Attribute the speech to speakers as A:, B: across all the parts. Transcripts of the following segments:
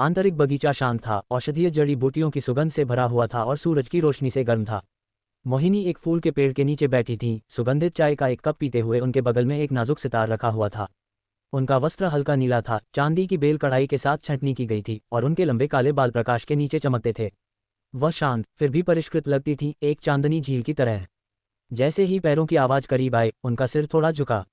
A: आंतरिक बगीचा शांत था, औषधीय जड़ी बूटियों की सुगंध से भरा हुआ था और सूरज की रोशनी से गर्म था। मोहिनी एक फूल के पेड़ के नीचे बैठी थी, सुगंधित चाय का एक कप पीते हुए। उनके बगल में एक नाजुक सितार रखा हुआ था। उनका वस्त्र हल्का नीला था, चांदी की बेल कढ़ाई के साथ छंटनी की गई थी और उनके लंबे काले बाल प्रकाश के नीचे चमकते थे। वह शांत फिर भी परिष्कृत लगती थी, एक चांदनी झील की तरह। जैसे ही पैरों की आवाज करीब आए, उनका सिर थोड़ा झुका,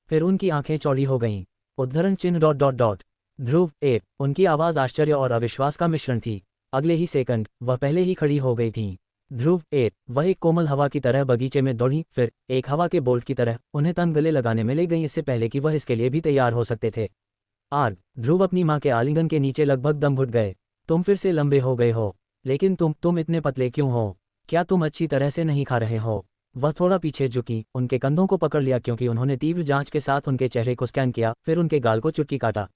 A: फिर उनकी आंखें चौड़ी हो गईं। उद्धरण चिन्ह डॉट डॉट डॉट। ध्रुव ए। उनकी आवाज आश्चर्य और अविश्वास का मिश्रण थी। अगले ही सेकंड वह पहले ही खड़ी हो गई थी। ध्रुव ए। वह एक कोमल हवा की तरह बगीचे में दौड़ी, फिर एक हवा के बोल्ट की तरह उन्हें तन गले लगाने में ले गई, इससे पहले कि वह इसके लिए भी तैयार हो सकते थे। आर। ध्रुव अपनी माँ के आलिंगन के नीचे लगभग दम घुट गए। तुम फिर से लंबे हो गए हो, लेकिन तुम इतने पतले क्यों हो? क्या तुम अच्छी तरह से नहीं खा रहे हो? वह थोड़ा पीछे झुकी, उनके कंधों को पकड़ लिया क्योंकि उन्होंने तीव्र जांच के साथ उनके चेहरे को स्कैन किया, फिर उनके गाल को चुटकी काटा।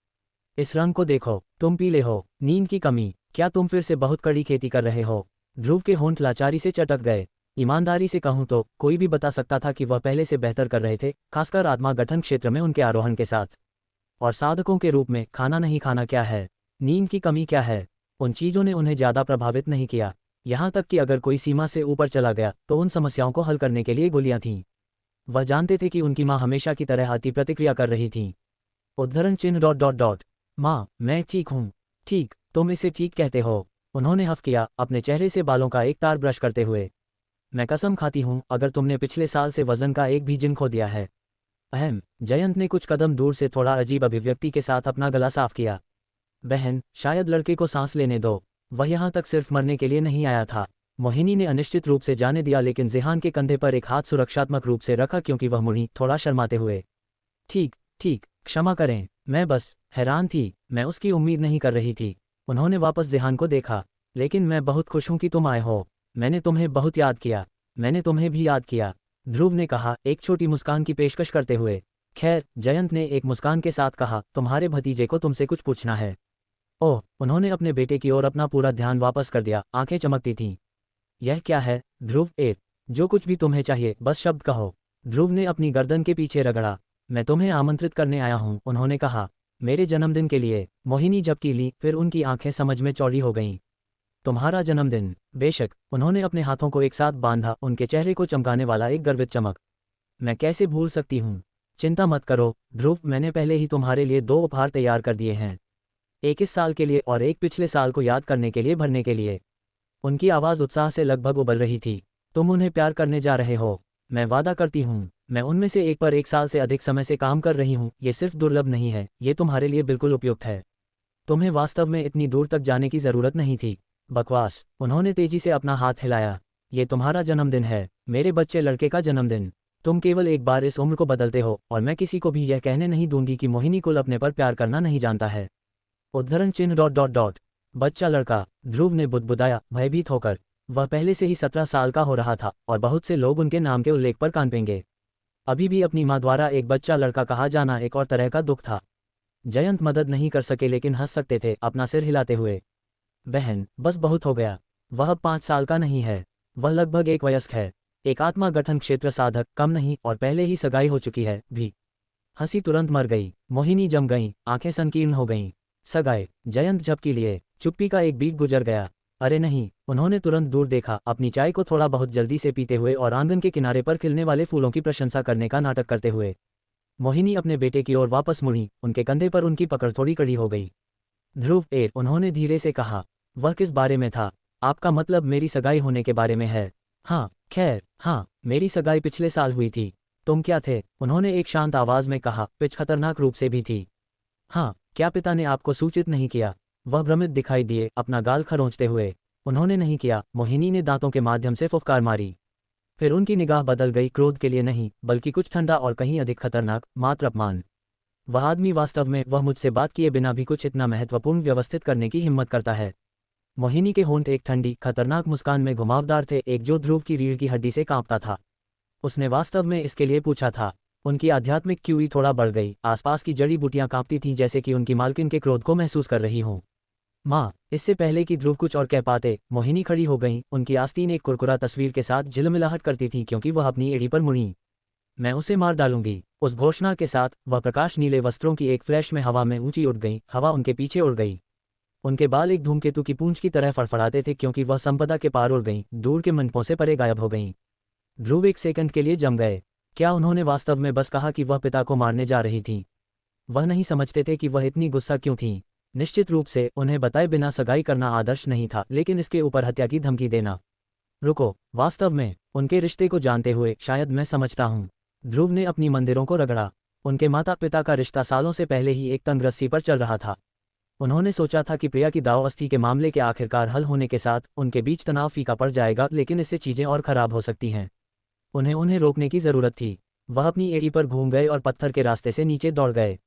A: इस रंग को देखो, तुम पीले हो। नींद की कमी? क्या तुम फिर से बहुत कड़ी खेती कर रहे हो? ध्रुव के होंठ लाचारी से चटक गए। ईमानदारी से कहूं तो कोई भी बता सकता था कि वह पहले से बेहतर कर रहे थे, खासकर आत्मा गठन क्षेत्र में उनके आरोहण के साथ। और साधकों के रूप में खाना नहीं खाना क्या है, नींद की कमी क्या है, उन चीज़ों ने उन्हें ज़्यादा प्रभावित नहीं किया। यहाँ तक कि अगर कोई सीमा से ऊपर चला गया तो उन समस्याओं को हल करने के लिए गोलियां थीं। वह जानते थे कि उनकी माँ हमेशा की तरह अति प्रतिक्रिया कर रही थी। उद्धरण चिन्ह डॉट डॉट डॉट। माँ, मैं ठीक हूँ। ठीक? तुम इसे ठीक कहते हो? उन्होंने हफ किया, अपने चेहरे से बालों का एक तार ब्रश करते हुए। मैं कसम खाती हूँ, अगर तुमने पिछले साल से वजन का एक भी जिन खो दिया है। अहम। जयंत ने कुछ कदम दूर से थोड़ा अजीब अभिव्यक्ति के साथ अपना गला साफ किया। बहन, शायद लड़के को सांस लेने दो। वह यहाँ तक सिर्फ मरने के लिए नहीं आया था। मोहिनी ने अनिश्चित रूप से जाने दिया, लेकिन जिहान के कंधे पर एक हाथ सुरक्षात्मक रूप से रखा क्योंकि वह मुड़ी, थोड़ा शर्माते हुए। ठीक ठीक, क्षमा करें, मैं बस हैरान थी, मैं उसकी उम्मीद नहीं कर रही थी। उन्होंने वापस जिहान को देखा। लेकिन मैं बहुत खुश हूं कि तुम आए हो। मैंने तुम्हें बहुत याद किया। मैंने तुम्हें भी याद किया, ध्रुव ने कहा, एक छोटी मुस्कान की पेशकश करते हुए। खैर, जयंत ने एक मुस्कान के साथ कहा, तुम्हारे भतीजे को तुमसे कुछ पूछना है। ओह। उन्होंने अपने बेटे की ओर अपना पूरा ध्यान वापस कर दिया, आंखें चमकती थीं। यह क्या है? ध्रुव ए। जो कुछ भी तुम्हें चाहिए, बस शब्द कहो। ध्रुव ने अपनी गर्दन के पीछे रगड़ा। मैं तुम्हें आमंत्रित करने आया हूं, उन्होंने कहा। मेरे जन्मदिन के लिए? मोहिनी झपकी ली, फिर उनकी आंखें समझ में चौड़ी हो गईं। तुम्हारा जन्मदिन? बेशक। उन्होंने अपने हाथों को एक साथ बांधा, उनके चेहरे को चमकाने वाला एक गर्वित चमक। मैं कैसे भूल सकती हूँ? चिंता मत करो ध्रुव, मैंने पहले ही तुम्हारे लिए 2 उपहार तैयार कर दिए हैं। एक इस साल के लिए और एक पिछले साल को याद करने के लिए भरने के लिए। उनकी आवाज़ उत्साह से लगभग उबल रही थी। तुम उन्हें प्यार करने जा रहे हो? मैं वादा करती हूँ, मैं उनमें से एक पर 1 साल से अधिक समय से काम कर रही हूँ। ये सिर्फ दुर्लभ नहीं है, ये तुम्हारे लिए बिल्कुल उपयुक्त है। तुम्हें वास्तव में इतनी दूर तक जाने की ज़रूरत नहीं थी। बकवास। उन्होंने तेजी से अपना हाथ हिलाया। ये तुम्हारा जन्मदिन है, मेरे बच्चे लड़के का जन्मदिन। तुम केवल एक बार इस उम्र को बदलते हो, और मैं किसी को भी यह कहने नहीं दूंगी कि मोहिनी कुल अपने पर प्यार करना नहीं जानता है। उद्धरण चिन्ह डॉट डॉट डॉट। बच्चा लड़का, ध्रुव ने बुदबुदाया, भयभीत होकर। वह पहले से ही 17 साल का हो रहा था, और बहुत से लोग उनके नाम के उल्लेख पर कांपेंगे। अभी भी अपनी माँ द्वारा एक बच्चा लड़का कहा जाना एक और तरह का दुख था। जयंत मदद नहीं कर सके, लेकिन हंस सकते थे, अपना सिर हिलाते हुए। बहन, बस बहुत हो गया। वह अब 5 साल का नहीं है, वह लगभग एक वयस्क है। एक आत्मा गठन क्षेत्र साधक, कम नहीं, और पहले ही सगाई हो चुकी है भी। हंसी तुरंत मर गई। मोहिनी जम गई, आंखें संकीर्ण हो गईं। सगाई? जयंत झपकी लिए। चुप्पी का एक बीट गुजर गया। अरे नहीं। उन्होंने तुरंत दूर देखा, अपनी चाय को थोड़ा बहुत जल्दी से पीते हुए और आंगन के किनारे पर खिलने वाले फूलों की प्रशंसा करने का नाटक करते हुए। मोहिनी अपने बेटे की ओर वापस मुड़ी, उनके कंधे पर उनकी पकड़ थोड़ी कड़ी हो गई। ध्रुव ए, उन्होंने धीरे से कहा। वह किस बारे में था? आपका मतलब मेरी सगाई होने के बारे में है? हाँ, खैर, हाँ, मेरी सगाई पिछले साल हुई थी। तुम क्या थे? उन्होंने एक शांत आवाज में कहा, पिच खतरनाक रूप से भी थी। हाँ, क्या पिता ने आपको सूचित नहीं किया? वह भ्रमित दिखाई दिए, अपना गाल खरोंचते हुए। उन्होंने नहीं किया, मोहिनी ने दांतों के माध्यम से फुफकार मारी। फिर उनकी निगाह बदल गई, क्रोध के लिए नहीं, बल्कि कुछ ठंडा और कहीं अधिक खतरनाक, मात्र अपमान। वह आदमी वास्तव में, वह मुझसे बात किए बिना भी कुछ इतना महत्वपूर्ण व्यवस्थित करने की हिम्मत करता है। मोहिनी के होंठ एक ठंडी, खतरनाक मुस्कान में घुमावदार थे, एक जो ध्रुव की रीढ़ की हड्डी से कांपता था। उसने वास्तव में इसके लिए पूछा था। उनकी आध्यात्मिक क्यूई थोड़ा बढ़ गई, आसपास की जड़ी बूटियां कांपती थीं, जैसे कि उनकी मालकिन के क्रोध को महसूस कर रही हों। माँ, इससे पहले कि ध्रुव कुछ और कह पाते, मोहिनी खड़ी हो गईं, उनकी आस्तीन एक कुरकुरा तस्वीर के साथ झिलमिलाहट करती थी क्योंकि वह अपनी एड़ी पर मुड़ी। मैं उसे मार डालूंगी। उस घोषणा के साथ वह प्रकाश नीले वस्त्रों की एक फ्लैश में हवा में ऊंची उड़ गई, हवा उनके पीछे उड़ गई। उनके बाल एक धूमकेतु की पूंछ की तरह फड़फड़ाते थे क्योंकि वह संपदा के पार उड़ गईं, दूर के मंडपों से परे गायब हो गईं। ध्रुव एक सेकंड के लिए जम गए। क्या उन्होंने वास्तव में बस कहा कि वह पिता को मारने जा रही थीं? वह नहीं समझते थे कि वह इतनी गुस्सा क्यों थीं। निश्चित रूप से उन्हें बताए बिना सगाई करना आदर्श नहीं था, लेकिन इसके ऊपर हत्या की धमकी देना। रुको, वास्तव में उनके रिश्ते को जानते हुए शायद मैं समझता हूँ। ध्रुव ने अपनी मंदिरों को रगड़ा। उनके माता पिता का रिश्ता सालों से पहले ही एक तंग रस्सी पर चल रहा था। उन्होंने सोचा था कि प्रिया की दाव अस्थि के मामले के आखिरकार हल होने के साथ उनके बीच तनाव फीका पड़ जाएगा, लेकिन इससे चीजें और खराब हो सकती हैं। उन्हें रोकने की जरूरत थी। वह अपनी एड़ी पर घूम गए और पत्थर के रास्ते से नीचे दौड़ गए।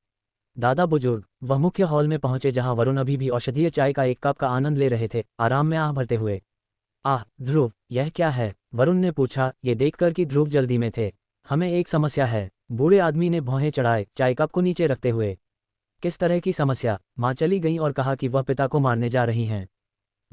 A: दादा बुजुर्ग, वह मुख्य हॉल में पहुंचे जहां वरुण अभी भी औषधीय चाय का एक कप का आनंद ले रहे थे, आराम में आह भरते हुए। आह ध्रुव, यह क्या है? वरुण ने पूछा, ये देखकर कि ध्रुव जल्दी में थे। हमें एक समस्या है, बूढ़े आदमी ने भौहें चढ़ाए, चाय कप को नीचे रखते हुए। किस तरह की समस्या? माँ चली गईं और कहा कि वह पिता को मारने जा रही हैं।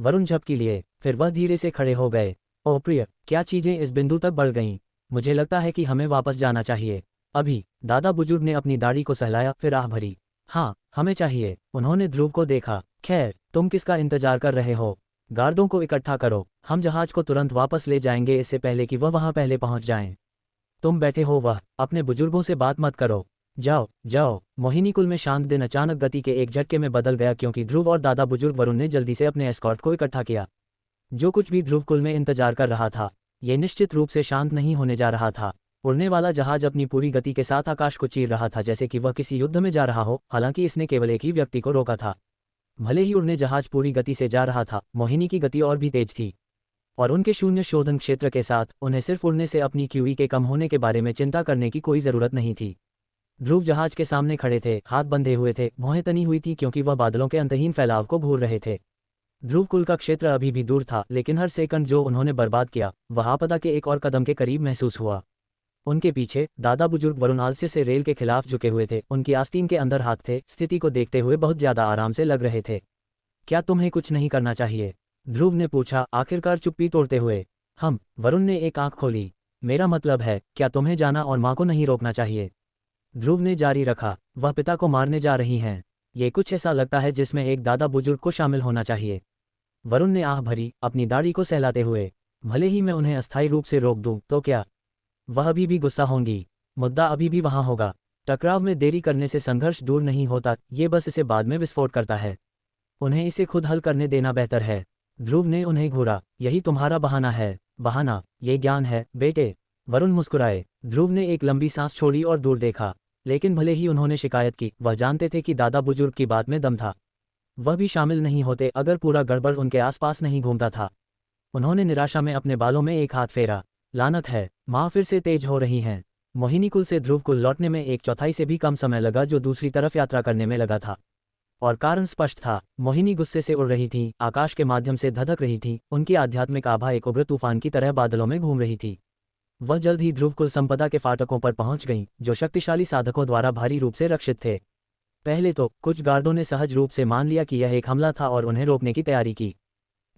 A: वरुण झपकी लिए, फिर वह धीरे से खड़े हो गए। ओह प्रिय, क्या चीजें इस बिंदु तक बढ़ गईं? मुझे लगता है कि हमें वापस जाना चाहिए अभी। दादा बुजुर्ग ने अपनी दाढ़ी को सहलाया, फिर आह भरी। हाँ, हमें चाहिए। उन्होंने ध्रुव को देखा। खैर, तुम किसका इंतजार कर रहे हो? गार्डों को इकट्ठा करो, हम जहाज को तुरंत वापस ले जाएंगे, इससे पहले कि वह वहां पहले पहुंच जाएं। तुम बैठे हो, वह अपने बुजुर्गों से बात मत करो। जाओ जाओ। मोहिनीकुल में शांत दिन अचानक गति के एक झटके में बदल गया क्योंकि ध्रुव और दादा बुजुर्ग वरुण ने जल्दी से अपने एस्कॉर्ट को इकट्ठा किया। जो कुछ भी ध्रुव कुल में इंतजार कर रहा था, ये निश्चित रूप से शांत नहीं होने जा रहा था। उड़ने वाला जहाज अपनी पूरी गति के साथ आकाश को चीर रहा था, जैसे कि वह किसी युद्ध में जा रहा हो। हालांकि इसने केवल एक ही व्यक्ति को रोका था। भले ही उड़ने जहाज पूरी गति से जा रहा था, मोहिनी की गति और भी तेज थी, और उनके शून्य शोधन क्षेत्र के साथ उन्हें सिर्फ उड़ने से अपनी क्यूई के कम होने के बारे में चिंता करने की कोई जरूरत नहीं थी। ध्रुव जहाज के सामने खड़े थे, हाथ बंधे हुए थे, भौहें तनी हुई थी क्योंकि वह बादलों के अंतहीन फैलाव को घूर रहे थे। ध्रुव कुल का क्षेत्र अभी भी दूर था, लेकिन हर सेकंड जो उन्होंने बर्बाद किया वह आपदा के एक और कदम के करीब महसूस हुआ। उनके पीछे दादा बुजुर्ग वरुण आलस्य से रेल के खिलाफ झुके हुए थे। उनकी आस्तीन के अंदर हाथ थे, स्थिति को देखते हुए बहुत ज्यादा आराम से लग रहे थे। क्या तुम्हें कुछ नहीं करना चाहिए? ध्रुव ने पूछा, आखिरकार चुप्पी तोड़ते हुए। वरुण ने एक आंख खोली। मेरा मतलब है, क्या तुम्हें जाना और माँ को नहीं रोकना चाहिए? ध्रुव ने जारी रखा, वह पिता को मारने जा रही हैं। ये कुछ ऐसा लगता है जिसमें एक दादा बुजुर्ग को शामिल होना चाहिए। वरुण ने आह भरी, अपनी दाढ़ी को सहलाते हुए। भले ही मैं उन्हें अस्थायी रूप से रोक दूं तो क्या? वह अभी भी गुस्सा होंगी। मुद्दा अभी भी वहां होगा। टकराव में देरी करने से संघर्ष दूर नहीं होता, ये बस इसे बाद में विस्फोट करता है। उन्हें इसे खुद हल करने देना बेहतर है। ध्रुव ने उन्हें घूरा। यही तुम्हारा बहाना है? बहाना? ये ज्ञान है बेटे। वरुण मुस्कुराए। ध्रुव ने एक लंबी सांस छोड़ी और दूर देखा। लेकिन भले ही उन्होंने शिकायत की, वह जानते थे कि दादा बुजुर्ग की बात में दम था। वह भी शामिल नहीं होते अगर पूरा गड़बड़ उनके आसपास नहीं घूमता था। उन्होंने निराशा में अपने बालों में एक हाथ फेरा। लानत है, माँ फिर से तेज हो रही हैं। मोहिनीकुल से ध्रुव कुल लौटने में एक चौथाई से भी कम समय लगा जो दूसरी तरफ यात्रा करने में लगा था। और कारण स्पष्ट था। मोहिनी गुस्से से उड़ रही थी, आकाश के माध्यम से धधक रही थी। उनकी आध्यात्मिक आभा एक उग्र तूफान की तरह बादलों में घूम रही थी। वह जल्द ही ध्रुव कुल संपदा के फाटकों पर पहुंच गईं, जो शक्तिशाली साधकों द्वारा भारी रूप से रक्षित थे। पहले तो कुछ गार्डों ने सहज रूप से मान लिया कि यह एक हमला था और उन्हें रोकने की तैयारी की।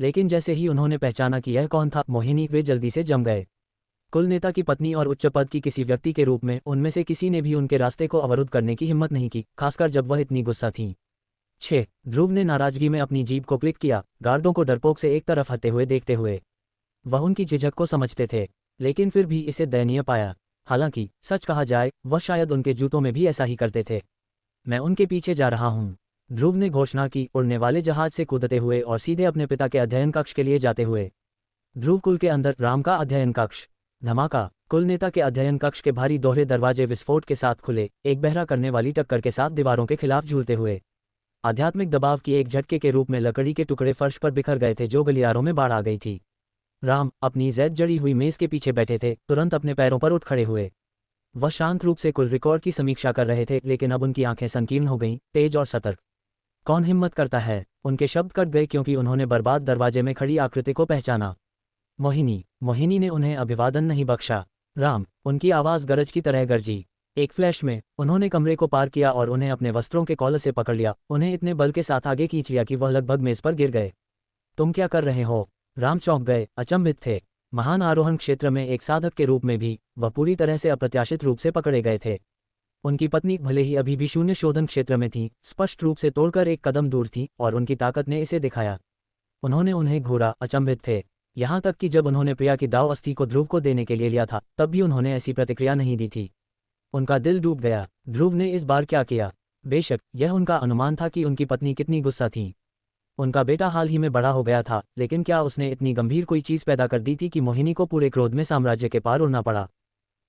A: लेकिन जैसे ही उन्होंने पहचाना कि यह कौन था, मोहिनी, वे जल्दी से जम गए। कुल नेता की पत्नी और उच्च पद की किसी व्यक्ति के रूप में उनमें से किसी ने भी उनके रास्ते को अवरुद्ध करने की हिम्मत नहीं की, खासकर जब वह इतनी गुस्सा थीं। 6 ध्रुव ने नाराजगी में अपनी जीभ को क्लिक किया, गार्डों को डरपोक से एक तरफ हटते हुए देखते हुए। वह उनकी झिझक को समझते थे, लेकिन फिर भी इसे दयनीय पाया। हालांकि सच कहा जाए, वह शायद उनके जूतों में भी ऐसा ही करते थे। मैं उनके पीछे जा रहा हूं, ध्रुव ने घोषणा की, उड़ने वाले जहाज से कूदते हुए और सीधे अपने पिता के अध्ययन कक्ष के लिए जाते हुए। ध्रुव कुल के अंदर राम का अध्ययन कक्ष। धमाका। कुल नेता के अध्ययन कक्ष के भारी दोहरे दरवाजे विस्फोट के साथ खुले, एक बहरा करने वाली टक्कर के साथ दीवारों के खिलाफ झूलते हुए। आध्यात्मिक दबाव की एक झटके के रूप में लकड़ी के टुकड़े फर्श पर बिखर गए थे, जो गलियारों में बाढ़ आ गई थी। राम अपनी जैद जड़ी हुई मेज के पीछे बैठे थे, तुरंत अपने पैरों पर उठ खड़े हुए। वह शांत रूप से कुल रिकॉर्ड की समीक्षा कर रहे थे, लेकिन अब उनकी आंखें संकीर्ण हो गईं, तेज और सतर्क। कौन हिम्मत करता है? उनके शब्द कट गए क्योंकि उन्होंने बर्बाद दरवाजे में खड़ी आकृति को पहचाना। मोहिनी ने उन्हें अभिवादन नहीं बख्शा। राम, उनकी आवाज़ गरज की तरह गरजी। एक फ्लैश में उन्होंने कमरे को पार किया और उन्हें अपने वस्त्रों के कॉलर से पकड़ लिया, उन्हें इतने बल के साथ आगे खींच लिया कि वह लगभग मेज पर गिर गए। तुम क्या कर रहे हो? राम चौंक गए, अचंभित थे। महान आरोहण क्षेत्र में एक साधक के रूप में भी वह पूरी तरह से अप्रत्याशित रूप से पकड़े गए थे। उनकी पत्नी भले ही अभी भी शून्य शोधन क्षेत्र में थी, स्पष्ट रूप से तोड़कर एक कदम दूर थी, और उनकी ताकत ने इसे दिखाया। उन्होंने उन्हें घूरा, अचंभित थे। यहाँ तक कि जब उन्होंने प्रिया की दाव अस्थि को ध्रुव को देने के लिए लिया था, तब भी उन्होंने ऐसी प्रतिक्रिया नहीं दी थी। उनका दिल डूब गया। ध्रुव ने इस बार क्या किया? बेशक यह उनका अनुमान था कि उनकी पत्नी कितनी गुस्सा थी। उनका बेटा हाल ही में बड़ा हो गया था, लेकिन क्या उसने इतनी गंभीर कोई चीज़ पैदा कर दी थी कि मोहिनी को पूरे क्रोध में साम्राज्य के पार उड़ना पड़ा?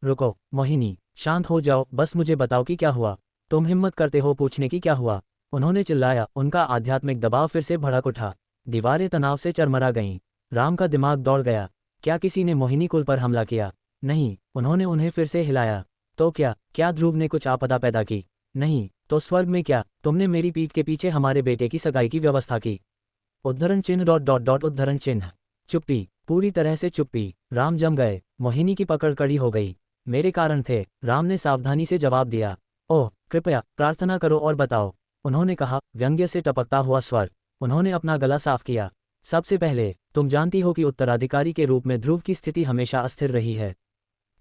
A: रुको मोहिनी, शांत हो जाओ, बस मुझे बताओ कि क्या हुआ। तुम हिम्मत करते हो पूछने की क्या हुआ? उन्होंने चिल्लाया। उनका आध्यात्मिक दबाव फिर से भड़क उठा। दीवारें तनाव से चरमरा गईं। राम का दिमाग दौड़ गया। क्या किसी ने मोहिनी कुल पर हमला किया? नहीं। उन्होंने उन्हें फिर से हिलाया। तो क्या ध्रुव ने कुछ आपदा पैदा की? नहीं। तो स्वर्ग में क्या? तुमने मेरी पीठ के पीछे हमारे बेटे की सगाई की व्यवस्था की? उद्धरण चिन्ह डॉट डॉट डॉट उद्धरण चिन्ह। चुप्पी, पूरी तरह से चुप्पी। राम जम गए। मोहिनी की पकड़ कड़ी हो गई। मेरे कारण थे, राम ने सावधानी से जवाब दिया। ओह कृपया प्रार्थना करो और बताओ, उन्होंने कहा, व्यंग्य से टपकता हुआ स्वर। उन्होंने अपना गला साफ किया। सबसे पहले, तुम जानती हो कि उत्तराधिकारी के रूप में ध्रुव की स्थिति हमेशा अस्थिर रही है।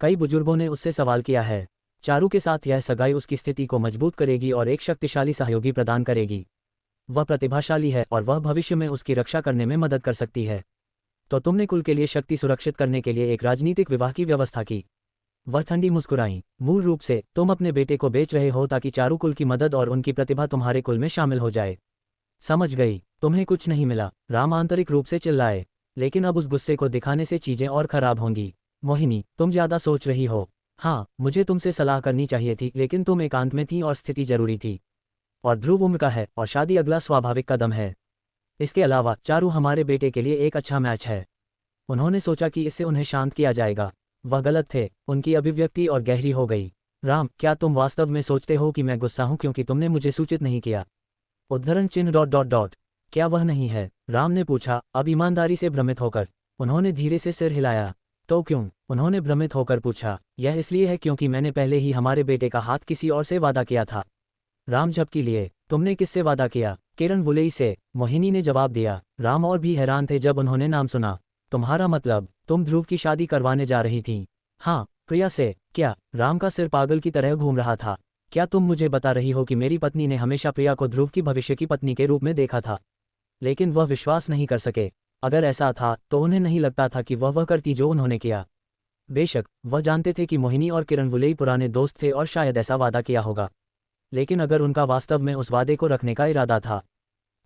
A: कई बुजुर्गों ने उससे सवाल किया है। चारू के साथ यह सगाई उसकी स्थिति को मजबूत करेगी और एक शक्तिशाली सहयोगी प्रदान करेगी। वह प्रतिभाशाली है और वह भविष्य में उसकी रक्षा करने में मदद कर सकती है। तो तुमने कुल के लिए शक्ति सुरक्षित करने के लिए एक राजनीतिक विवाह की व्यवस्था की। वह ठंडी मुस्कुराई। मूल रूप से तुम अपने बेटे को बेच रहे हो ताकि चारू कुल की मदद और उनकी प्रतिभा तुम्हारे कुल में शामिल हो जाए। समझ गई। तुम्हें कुछ नहीं मिला, राम आंतरिक रूप से चिल्लाए। लेकिन अब उस गुस्से को दिखाने से चीजें और खराब होंगी। मोहिनी, तुम ज्यादा सोच रही हो। हाँ, मुझे तुमसे सलाह करनी चाहिए थी, लेकिन तुम एकांत में थी और स्थिति जरूरी थी। और ध्रुव उम्र का है और शादी अगला स्वाभाविक कदम है। इसके अलावा चारू हमारे बेटे के लिए एक अच्छा मैच है। उन्होंने सोचा कि इससे उन्हें शांत किया जाएगा। वह गलत थे। उनकी अभिव्यक्ति और गहरी हो गई। राम, क्या तुम वास्तव में सोचते हो कि मैं गुस्सा हूं क्योंकि तुमने मुझे सूचित नहीं किया? उद्धरण चिन्ह डॉट डॉट डॉट। क्या वह नहीं है? राम ने पूछा, अब ईमानदारी से भ्रमित होकर। उन्होंने धीरे से सिर हिलाया। तो क्यों? उन्होंने भ्रमित होकर पूछा। यह इसलिए है क्योंकि मैंने पहले ही हमारे बेटे का हाथ किसी और से वादा किया था। राम झपकी लिए। तुमने किससे वादा किया? किरण वुलेई से, मोहिनी ने जवाब दिया। राम और भी हैरान थे जब उन्होंने नाम सुना। तुम्हारा मतलब, तुम ध्रुव की शादी करवाने जा रही थीं? हाँ, प्रिया से। क्या? राम का सिर पागल की तरह घूम रहा था। क्या तुम मुझे बता रही हो कि मेरी पत्नी ने हमेशा प्रिया को ध्रुव की भविष्य की पत्नी के रूप में देखा था, लेकिन वह विश्वास नहीं कर सके? अगर ऐसा था तो उन्हें नहीं लगता था कि वह करती जो उन्होंने किया। बेशक वह जानते थे कि मोहिनी और किरण वुलेई पुराने दोस्त थे और शायद ऐसा वादा किया होगा, लेकिन अगर उनका वास्तव में उस वादे को रखने का इरादा था,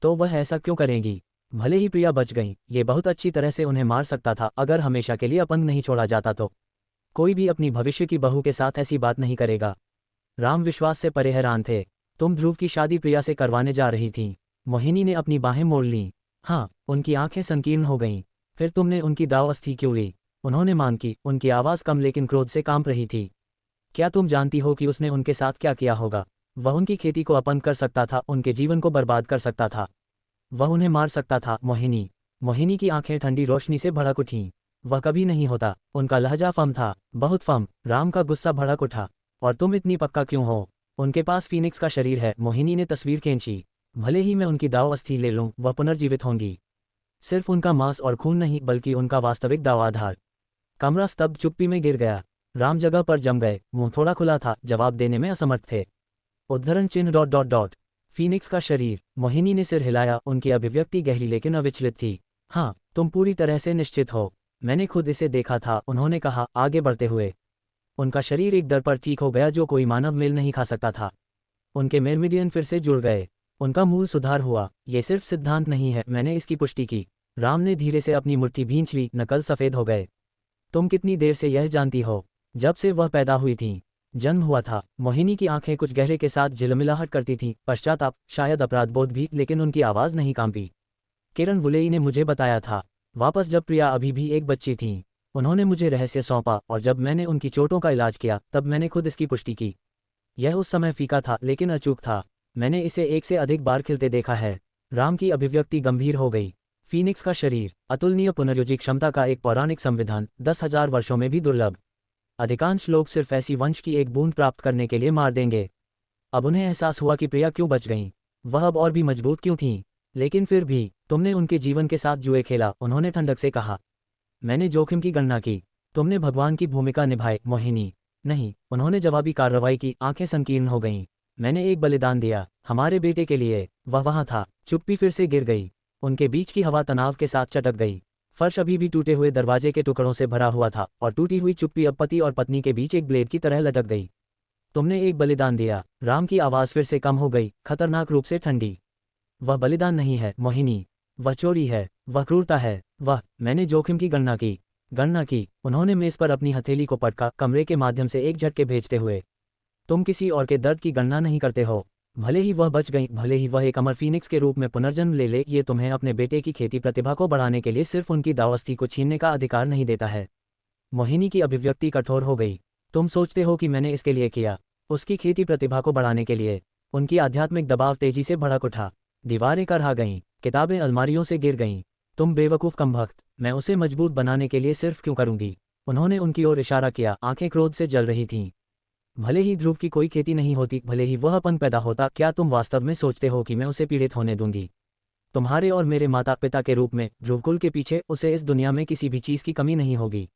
A: तो वह ऐसा क्यों करेंगी? भले ही प्रिया बच गईं, ये बहुत अच्छी तरह से उन्हें मार सकता था अगर हमेशा के लिए अपंग नहीं छोड़ा जाता तो। कोई भी अपनी भविष्य की बहू के साथ ऐसी बात नहीं करेगा। राम विश्वास से परे हैरान थे। तुम ध्रुव की शादी प्रिया से करवाने जा रही थीं? मोहिनी ने अपनी बाहें मोड़ लीं। हाँ। उनकी आंखें संकीर्ण हो गईं। फिर तुमने उनकी दाव अस्थि क्यों ली? उन्होंने मांग की। उनकी आवाज़ कम लेकिन क्रोध से कांप रही थी। क्या तुम जानती हो कि उसने उनके साथ क्या किया होगा? वह उनकी खेती को अपंग कर सकता था, उनके जीवन को बर्बाद कर सकता था, वह उन्हें मार सकता था। मोहिनी की आंखें ठंडी रोशनी से भड़क उठीं। वह कभी नहीं होता। उनका लहजा फम था, बहुत फम। राम का गुस्सा भड़क उठा। और तुम इतनी पक्का क्यों हो? उनके पास फीनिक्स का शरीर है। मोहिनी ने तस्वीर खींची। भले ही मैं उनकी दाव अस्थि ले लूं, वह पुनर्जीवित होंगी। सिर्फ उनका मांस और खून नहीं, बल्कि उनका वास्तविक दाव आधार। कमरा स्तब्ध चुप्पी में गिर गया। राम जगह पर जम गए। मुंह थोड़ा खुला था, जवाब देने में असमर्थ थे। उद्धरण चिन्ह डॉट डॉट डॉट। फीनिक्स का शरीर। मोहिनी ने सिर हिलाया। उनकी अभिव्यक्ति गहरी लेकिन अविचलित थी। हाँ, तुम पूरी तरह से निश्चित हो? मैंने खुद इसे देखा था, उन्होंने कहा, आगे बढ़ते हुए। उनका शरीर एक दर पर ठीक हो गया जो कोई मानव मेल नहीं खा सकता था। उनके मेरमिडियन फिर से जुड़ गए। उनका मूल सुधार हुआ। ये सिर्फ सिद्धांत नहीं है, मैंने इसकी पुष्टि की। राम ने धीरे से अपनी मुट्ठी भींच ली। नकल सफ़ेद हो गए। तुम कितनी देर से यह जानती हो? जब से वह पैदा हुई थीं, जन्म हुआ था। मोहिनी की आंखें कुछ गहरे के साथ झिलमिलाहट करती थीं, पश्चाताप, शायद अपराधबोध भी, लेकिन उनकी आवाज़ नहीं कांपी। किरण वुलेई ने मुझे बताया था। वापस जब प्रिया अभी भी एक बच्ची थी, उन्होंने मुझे रहस्य सौंपा, और जब मैंने उनकी चोटों का इलाज किया, तब मैंने खुद इसकी पुष्टि की। यह उस समय फीका था, लेकिन अचूक था। मैंने इसे एक से अधिक बार खिलते देखा है। राम की अभिव्यक्ति गंभीर हो गई। फीनिक्स का शरीर, अतुलनीय पुनर्योजी क्षमता का एक पौराणिक संविधान, 10,000 वर्षों में भी दुर्लभ। अधिकांश लोग सिर्फ ऐसी वंश की एक बूंद प्राप्त करने के लिए मार देंगे। अब उन्हें एहसास हुआ कि प्रिया क्यों बच गईं। वह अब और भी मजबूत क्यों थीं। लेकिन फिर भी, तुमने उनके जीवन के साथ जुए खेला, उन्होंने ठंडक से कहा। मैंने जोखिम की गणना की। तुमने भगवान की भूमिका निभाई, मोहिनी। नहीं, उन्होंने जवाबी कार्रवाई की, आंखें संकीर्ण हो गईं। मैंने एक बलिदान दिया, हमारे बेटे के लिए। वह वहाँ था। चुप्पी फिर से गिर गई। उनके बीच की हवा तनाव के साथ चटक गई। फर्श अभी भी टूटे हुए दरवाजे के टुकड़ों से भरा हुआ था और टूटी हुई चुप्पी अब पति और पत्नी के बीच एक ब्लेड की तरह लटक गई। तुमने एक बलिदान दिया। राम की आवाज़ फिर से कम हो गई, खतरनाक रूप से ठंडी। वह बलिदान नहीं है मोहिनी, वह चोरी है, वह क्रूरता है। मैंने जोखिम की गणना की। उन्होंने मेज पर अपनी हथेली को पटका, कमरे के माध्यम से एक झटके भेजते हुए। तुम किसी और के दर्द की गणना नहीं करते हो। भले ही वह बच गई, भले ही वह एक अमर फीनिक्स के रूप में पुनर्जन्म ले, ये तुम्हें अपने बेटे की खेती प्रतिभा को बढ़ाने के लिए सिर्फ उनकी दावस्ती को छीनने का अधिकार नहीं देता है। मोहिनी की अभिव्यक्ति कठोर हो गई। तुम सोचते हो कि मैंने इसके लिए किया, उसकी खेती प्रतिभा को बढ़ाने के लिए? उनकी आध्यात्मिक दबाव तेजी से भड़क उठा। दीवारें करहा गईं, किताबें अलमारियों से गिर गईं। तुम बेवकूफ़ कमबख्त, मैं उसे मजबूत बनाने के लिए सिर्फ क्यों करूंगी? उन्होंने उनकी ओर इशारा किया, आंखें क्रोध से जल रही थीं। भले ही ध्रुव की कोई खेती नहीं होती, भले ही वह अपन पैदा होता, क्या तुम वास्तव में सोचते हो कि मैं उसे पीड़ित होने दूंगी? तुम्हारे और मेरे माता पिता के रूप में ध्रुवकुल के पीछे उसे इस दुनिया में किसी भी चीज़ की कमी नहीं होगी।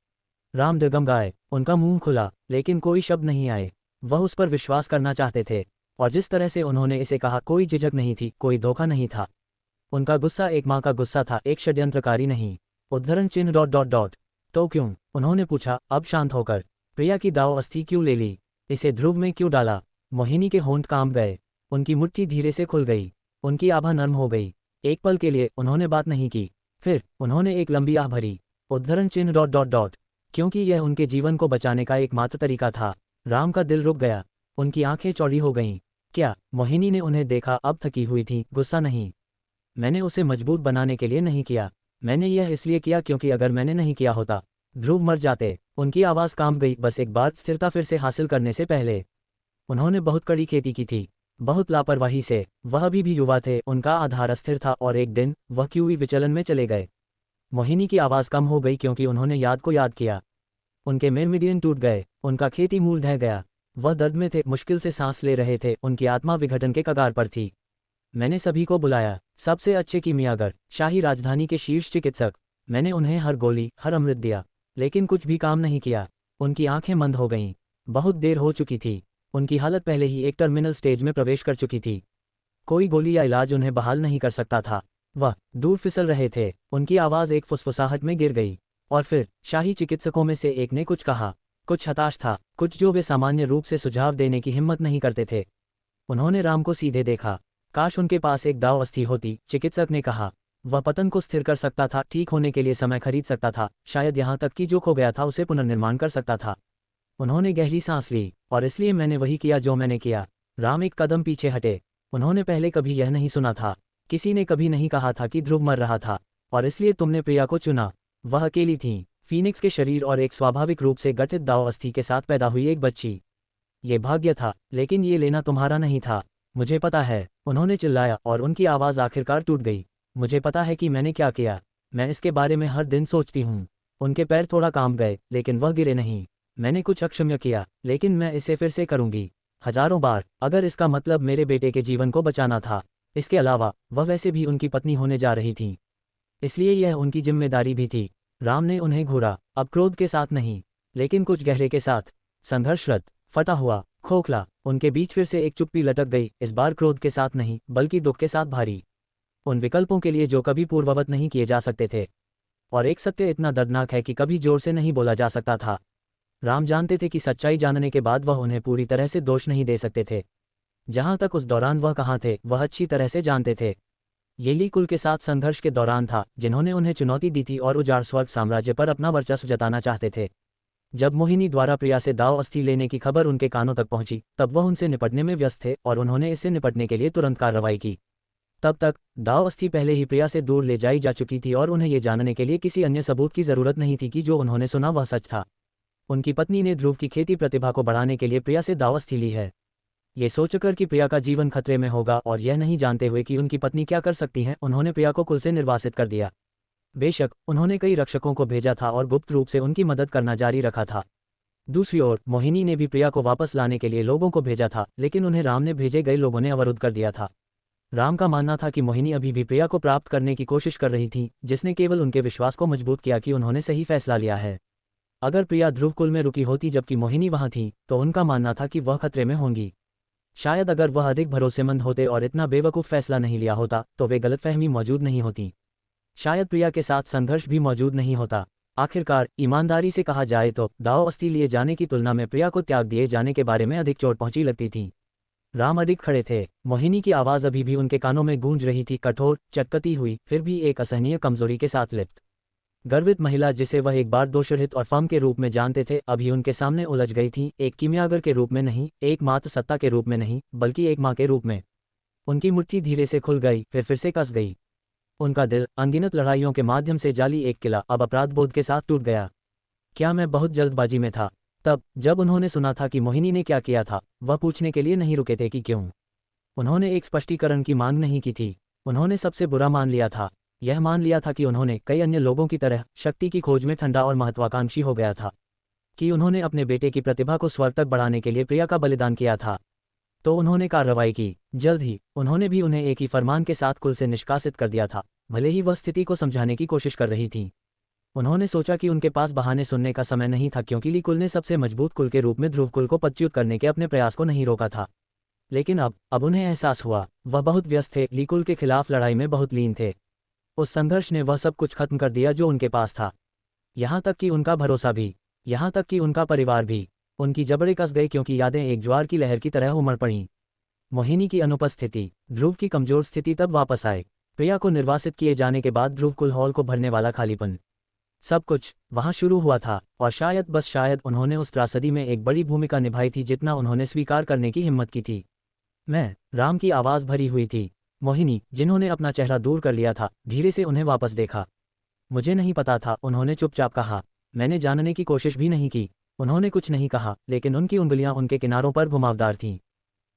A: राम डगमगाए, उनका मुंह खुला, लेकिन कोई शब्द नहीं आए। वह उस पर विश्वास करना चाहते थे, और जिस तरह से उन्होंने इसे कहा, कोई झिझक नहीं थी, कोई धोखा नहीं था। उनका गुस्सा एक माँ का गुस्सा था, एक षड्यंत्रकारी नहीं। उद्धरण चिन्ह ... तो क्यों? उन्होंने पूछा, अब शांत होकर। प्रिया की दाव अस्थि क्यों ले ली? इसे ध्रुव में क्यों डाला? मोहिनी के होंठ कांप गए। उनकी मुट्ठी धीरे से खुल गई। उनकी आभा नर्म हो गई। एक पल के लिए उन्होंने बात नहीं की। फिर उन्होंने एक लंबी आह भरी। उद्धरण चिन्ह ... क्योंकि यह उनके जीवन को बचाने का एकमात्र तरीका था। राम का दिल रुक गया। उनकी आंखें चौड़ी हो गईं। क्या? मोहिनी ने उन्हें देखा, अब थकी हुई थी, गुस्सा नहीं। मैंने उसे मजबूत बनाने के लिए नहीं किया। मैंने यह इसलिए किया क्योंकि अगर मैंने नहीं किया होता, ध्रुव मर जाते। उनकी आवाज़ कांप गई, बस एक बार स्थिरता फिर से हासिल करने से पहले। उन्होंने बहुत कड़ी खेती की थी, बहुत लापरवाही से। वह अभी भी युवा थे, उनका आधार अस्थिर था, और एक दिन वह क्यों विचलन में चले गए। मोहिनी की आवाज़ कम हो गई क्योंकि उन्होंने याद को याद किया। उनके मेरमिडियन टूट गए, उनका खेती मूल ढह गया। वह दर्द में थे, मुश्किल से सांस ले रहे थे, उनकी आत्मा विघटन के कगार पर थी। मैंने सभी को बुलाया, सबसे अच्छे कीमियागर, शाही राजधानी के शीर्ष चिकित्सक। मैंने उन्हें हर गोली, हर अमृत दिया, लेकिन कुछ भी काम नहीं किया। उनकी आंखें बंद हो गईं। बहुत देर हो चुकी थी। उनकी हालत पहले ही एक टर्मिनल स्टेज में प्रवेश कर चुकी थी। कोई गोली या इलाज उन्हें बहाल नहीं कर सकता था। वह दूर फिसल रहे थे। उनकी आवाज़ एक फुसफुसाहट में गिर गई। और फिर शाही चिकित्सकों में से एक ने कुछ कहा, कुछ हताश था, कुछ जो वे सामान्य रूप से सुझाव देने की हिम्मत नहीं करते थे। उन्होंने राम को सीधे देखा। काश उनके पास एक दाव अस्थि होती, चिकित्सक ने कहा। वह पतन को स्थिर कर सकता था, ठीक होने के लिए समय खरीद सकता था, शायद यहाँ तक कि जो खो गया था उसे पुनर्निर्माण कर सकता था। उन्होंने गहरी सांस ली, और इसलिए मैंने वही किया जो मैंने किया। राम एक कदम पीछे हटे। उन्होंने पहले कभी यह नहीं सुना था। किसी ने कभी नहीं कहा था कि ध्रुव मर रहा था, और इसलिए तुमने प्रिया को चुना। वह अकेली थी, फीनिक्स के शरीर और एक स्वाभाविक रूप से गठित दाव अस्थि के साथ पैदा हुई एक बच्ची। ये भाग्य था, लेकिन ये लेना तुम्हारा नहीं था। मुझे पता है, उन्होंने चिल्लाया, और उनकी आवाज़ आखिरकार टूट गई। मुझे पता है कि मैंने क्या किया। मैं इसके बारे में हर दिन सोचती हूँ। उनके पैर थोड़ा कांप गए, लेकिन वह गिरे नहीं। मैंने कुछ अक्षम्य किया, लेकिन मैं इसे फिर से करूँगी, हजारों बार, अगर इसका मतलब मेरे बेटे के जीवन को बचाना था। इसके अलावा वह वैसे भी उनकी पत्नी होने जा रही थी, इसलिए यह उनकी जिम्मेदारी भी थी। राम ने उन्हें घूरा, अब क्रोध के साथ नहीं, लेकिन कुछ गहरे के साथ, संघर्षरत, फटा हुआ, खोखला। उनके बीच फिर से एक चुप्पी लटक गई, इस बार क्रोध के साथ नहीं, बल्कि दुख के साथ भारी। उन विकल्पों के लिए जो कभी पूर्ववत नहीं किए जा सकते थे। और एक सत्य इतना दर्दनाक है कि कभी जोर से नहीं बोला जा सकता था। राम जानते थे कि सच्चाई जानने के बाद वह उन्हें पूरी तरह से दोष नहीं दे सकते थे। जहां तक उस दौरान वह कहाँ थे, वह अच्छी तरह से जानते थे। येली कुल के साथ संघर्ष के दौरान था, जिन्होंने उन्हें चुनौती दी थी और उजाड़ स्वर्ग साम्राज्य पर अपना वर्चस्व जताना चाहते थे। जब मोहिनी द्वारा प्रिया से दाव अस्थि लेने की खबर उनके कानों तक पहुंची, तब वह उनसे निपटने में व्यस्त थे, और उन्होंने इससे निपटने के लिए तुरंत कार्रवाई की। तब तक दाव अस्थि पहले ही प्रिया से दूर ले जाई जा चुकी थी, और उन्हें यह जानने के लिए किसी अन्य सबूत की जरूरत नहीं थी कि जो उन्होंने सुना वह सच था। उनकी पत्नी ने ध्रुव की खेती प्रतिभा को बढ़ाने के लिए प्रिया से दाव अस्थि ली है। ये सोचकर कि प्रिया का जीवन खतरे में होगा, और यह नहीं जानते हुए कि उनकी पत्नी क्या कर सकती हैं, उन्होंने प्रिया को कुल से निर्वासित कर दिया। बेशक उन्होंने कई रक्षकों को भेजा था और गुप्त रूप से उनकी मदद करना जारी रखा था। दूसरी ओर मोहिनी ने भी प्रिया को वापस लाने के लिए लोगों को भेजा था, लेकिन उन्हें राम ने भेजे गए लोगों ने अवरुद्ध कर दिया था। राम का मानना था कि मोहिनी अभी भी प्रिया को प्राप्त करने की कोशिश कर रही थी, जिसने केवल उनके विश्वास को मजबूत किया कि उन्होंने सही फैसला लिया है। अगर प्रिया ध्रुवकुल में रुकी होती जबकि मोहिनी वहां थी तो उनका मानना था कि वह खतरे में होंगी। शायद अगर वह अधिक भरोसेमंद होते और इतना बेवकूफ़ फैसला नहीं लिया होता तो वे गलतफहमी मौजूद नहीं होती। शायद प्रिया के साथ संघर्ष भी मौजूद नहीं होता। आखिरकार ईमानदारी से कहा जाए तो दावोस्ती लिए जाने की तुलना में प्रिया को त्याग दिए जाने के बारे में अधिक चोट पहुंची लगती थी। राम अडिग खड़े थे। मोहिनी की आवाज़ अभी भी उनके कानों में गूंज रही थी, कठोर, चटकती हुई, फिर भी एक असहनीय कमजोरी के साथ लिप्त। गर्वित महिला जिसे वह एक बार दोषरहित और फर्म के रूप में जानते थे अभी उनके सामने उलझ गई थी, एक कीमियागर के रूप में नहीं, एक मात्र सत्ता के रूप में नहीं, बल्कि एक माँ के रूप में। उनकी मुट्ठी धीरे से खुल गई, फिर से कस गई। उनका दिल अनगिनत लड़ाइयों के माध्यम से जाली एक किला अब अपराधबोध के साथ टूट गया। क्या मैं बहुत जल्दबाजी में था? तब जब उन्होंने सुना था कि मोहिनी ने क्या किया था, वह पूछने के लिए नहीं रुके थे कि क्यों। उन्होंने एक स्पष्टीकरण की मांग नहीं की थी। उन्होंने सबसे बुरा मान लिया था। यह मान लिया था कि उन्होंने कई अन्य लोगों की तरह शक्ति की खोज में ठंडा और महत्वाकांक्षी हो गया था, कि उन्होंने अपने बेटे की प्रतिभा को स्वर तक बढ़ाने के लिए प्रिया का बलिदान किया था। तो उन्होंने कार्रवाई की। जल्द ही उन्होंने भी उन्हें एक ही फरमान के साथ कुल से निष्कासित कर दिया था, भले ही वह स्थिति को समझाने की कोशिश कर रही थी। उन्होंने सोचा कि उनके पास बहाने सुनने का समय नहीं था, क्योंकि लीकुल ने सबसे मजबूत कुल के रूप में ध्रुवकुल को पदच्युत करने के अपने प्रयास को नहीं रोका था। लेकिन अब उन्हें एहसास हुआ वह बहुत व्यस्त थे, लीकुल के खिलाफ लड़ाई में बहुत लीन थे। उस संघर्ष ने वह सब कुछ खत्म कर दिया जो उनके पास था, यहाँ तक कि उनका भरोसा भी, यहाँ तक कि उनका परिवार भी। उनकी जबड़े कस गई क्योंकि यादें एक ज्वार की लहर की तरह उमड़ पड़ीं। मोहिनी की अनुपस्थिति, ध्रुव की कमजोर स्थिति तब वापस आए। प्रिया को निर्वासित किए जाने के बाद ध्रुवकुल हॉल को भरने वाला खालीपन, सब कुछ वहां शुरू हुआ था। और शायद, बस शायद, उन्होंने उस त्रासदी में एक बड़ी भूमिका निभाई थी जितना उन्होंने स्वीकार करने की हिम्मत की थी। मैं, राम की आवाज़ भरी हुई थी। मोहिनी, जिन्होंने अपना चेहरा दूर कर लिया था, धीरे से उन्हें वापस देखा। मुझे नहीं पता था, उन्होंने चुपचाप कहा। मैंने जानने की कोशिश भी नहीं की। उन्होंने कुछ नहीं कहा, लेकिन उनकी उंगलियां उनके किनारों पर घुमावदार थीं।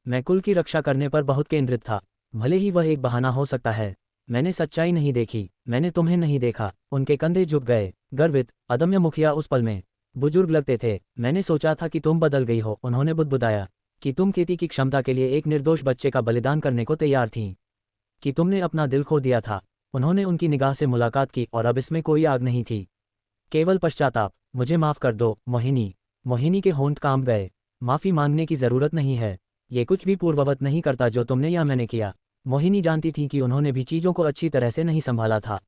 A: मैं कुल की रक्षा करने पर बहुत केंद्रित था, भले ही वह एक बहाना हो सकता है। मैंने सच्चाई नहीं देखी, मैंने तुम्हें नहीं देखा। उनके कंधे झुक गए। गर्वित, अदम्य मुखिया उस पल में बुजुर्ग लगते थे। मैंने सोचा था कि तुम बदल गई हो, उन्होंने बुदबुदाया। कि तुम खेती की क्षमता के लिए एक निर्दोष बच्चे का बलिदान करने को तैयार थीं। कि तुमने अपना दिल खो दिया था। उन्होंने उनकी निगाह से मुलाकात की और अब इसमें कोई आग नहीं थी, केवल पश्चाताप। मुझे माफ़ कर दो मोहिनी। मोहिनी के होंठ कांप गए। माफ़ी मांगने की ज़रूरत नहीं है, ये कुछ भी पूर्ववत नहीं करता जो तुमने या मैंने किया। मोहिनी जानती थी कि उन्होंने भी चीज़ों को अच्छी तरह से नहीं संभाला था,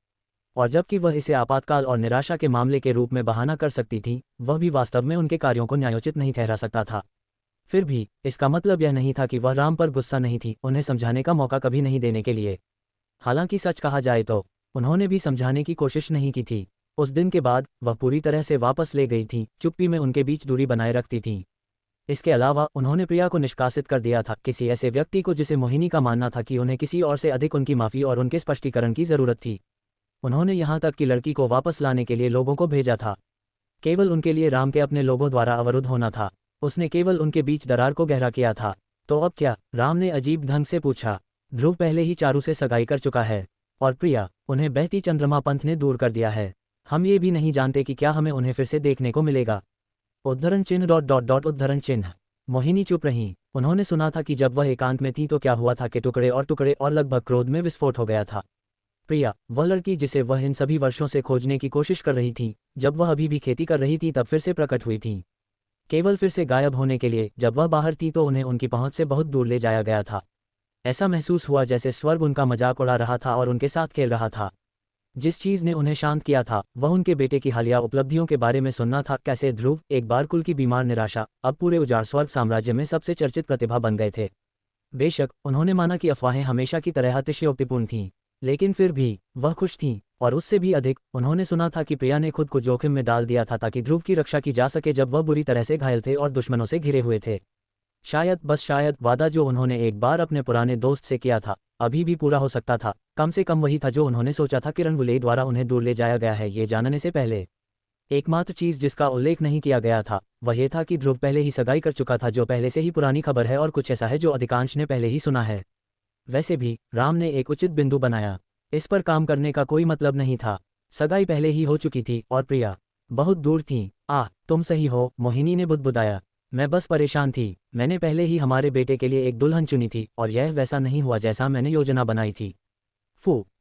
A: और जबकि वह इसे आपातकाल और निराशा के मामले के रूप में बहाना कर सकती थी, वह भी वास्तव में उनके कार्यों को न्यायोचित नहीं ठहरा सकता था। फिर भी इसका मतलब यह नहीं था कि वह राम पर गुस्सा नहीं थी, उन्हें समझाने का मौका कभी नहीं देने के लिए। हालांकि सच कहा जाए तो उन्होंने भी समझाने की कोशिश नहीं की थी। उस दिन के बाद वह पूरी तरह से वापस ले गई थी, चुप्पी में उनके बीच दूरी बनाए रखती थी। इसके अलावा उन्होंने प्रिया को निष्कासित कर दिया था, किसी ऐसे व्यक्ति को जिसे मोहिनी का मानना था कि उन्हें किसी और से अधिक उनकी माफ़ी और उनके स्पष्टीकरण की ज़रूरत थी। उन्होंने यहाँ तक कि लड़की को वापस लाने के लिए लोगों को भेजा था, केवल उनके लिए राम के अपने लोगों द्वारा अवरुद्ध होना था। उसने केवल उनके बीच दरार को गहरा किया था। तो अब क्या? राम ने अजीब ढंग से पूछा। ध्रुव पहले ही चारू से सगाई कर चुका है, और प्रिया, उन्हें बहती चंद्रमा पंथ ने दूर कर दिया है। हम ये भी नहीं जानते कि क्या हमें उन्हें फिर से देखने को मिलेगा। उद्धरण चिन्ह ... उद्धरण चिन्ह। मोहिनी चुप रहीं। उन्होंने सुना था कि जब वह एकांत में थी तो क्या हुआ था कि टुकड़े और लगभग क्रोध में विस्फोट हो गया था। प्रिया, वह लड़की जिसे वह इन सभी वर्षों से खोजने की कोशिश कर रही थी, जब वह अभी भी खेती कर रही थी तब फिर से प्रकट हुई थी। केवल फिर से गायब होने के लिए। जब वह बाहर थी तो उन्हें उनकी पहुंच से बहुत दूर ले जाया गया था। ऐसा महसूस हुआ जैसे स्वर्ग उनका मजाक उड़ा रहा था और उनके साथ खेल रहा था। जिस चीज़ ने उन्हें शांत किया था वह उनके बेटे की हालिया उपलब्धियों के बारे में सुनना था। कैसे ध्रुव, एक बार कुल की बीमार निराशा, अब पूरे उजाड़ स्वर्ग साम्राज्य में सबसे चर्चित प्रतिभा बन गए थे। बेशक उन्होंने माना कि अफवाहें हमेशा की तरह अतिशयोक्तिपूर्ण थीं, लेकिन फिर भी वह खुश थीं। और उससे भी अधिक, उन्होंने सुना था कि प्रिया ने खुद को जोखिम में डाल दिया था ताकि ध्रुव की रक्षा की जा सके जब वह बुरी तरह से घायल थे और दुश्मनों से घिरे हुए थे। शायद, बस शायद, वादा जो उन्होंने एक बार अपने पुराने दोस्त से किया था अभी भी पूरा हो सकता था। कम से कम वही था जो उन्होंने सोचा था। किरण बुले द्वारा उन्हें दूर ले जाया गया है, ये जानने से पहले एकमात्र चीज़ जिसका उल्लेख नहीं किया गया था वह ये था कि ध्रुव पहले ही सगाई कर चुका था, जो पहले से ही पुरानी खबर है और कुछ ऐसा है जो अधिकांश ने पहले ही सुना है। वैसे भी राम ने एक उचित बिंदु बनाया। इस पर काम करने का कोई मतलब नहीं था। सगाई पहले ही हो चुकी थी और प्रिया बहुत दूर थी। तुम सही हो, मोहिनी ने बुदबुदाया। मैं बस परेशान थी। मैंने पहले ही हमारे बेटे के लिए एक दुल्हन चुनी थी और यह वैसा नहीं हुआ जैसा मैंने योजना बनाई थी।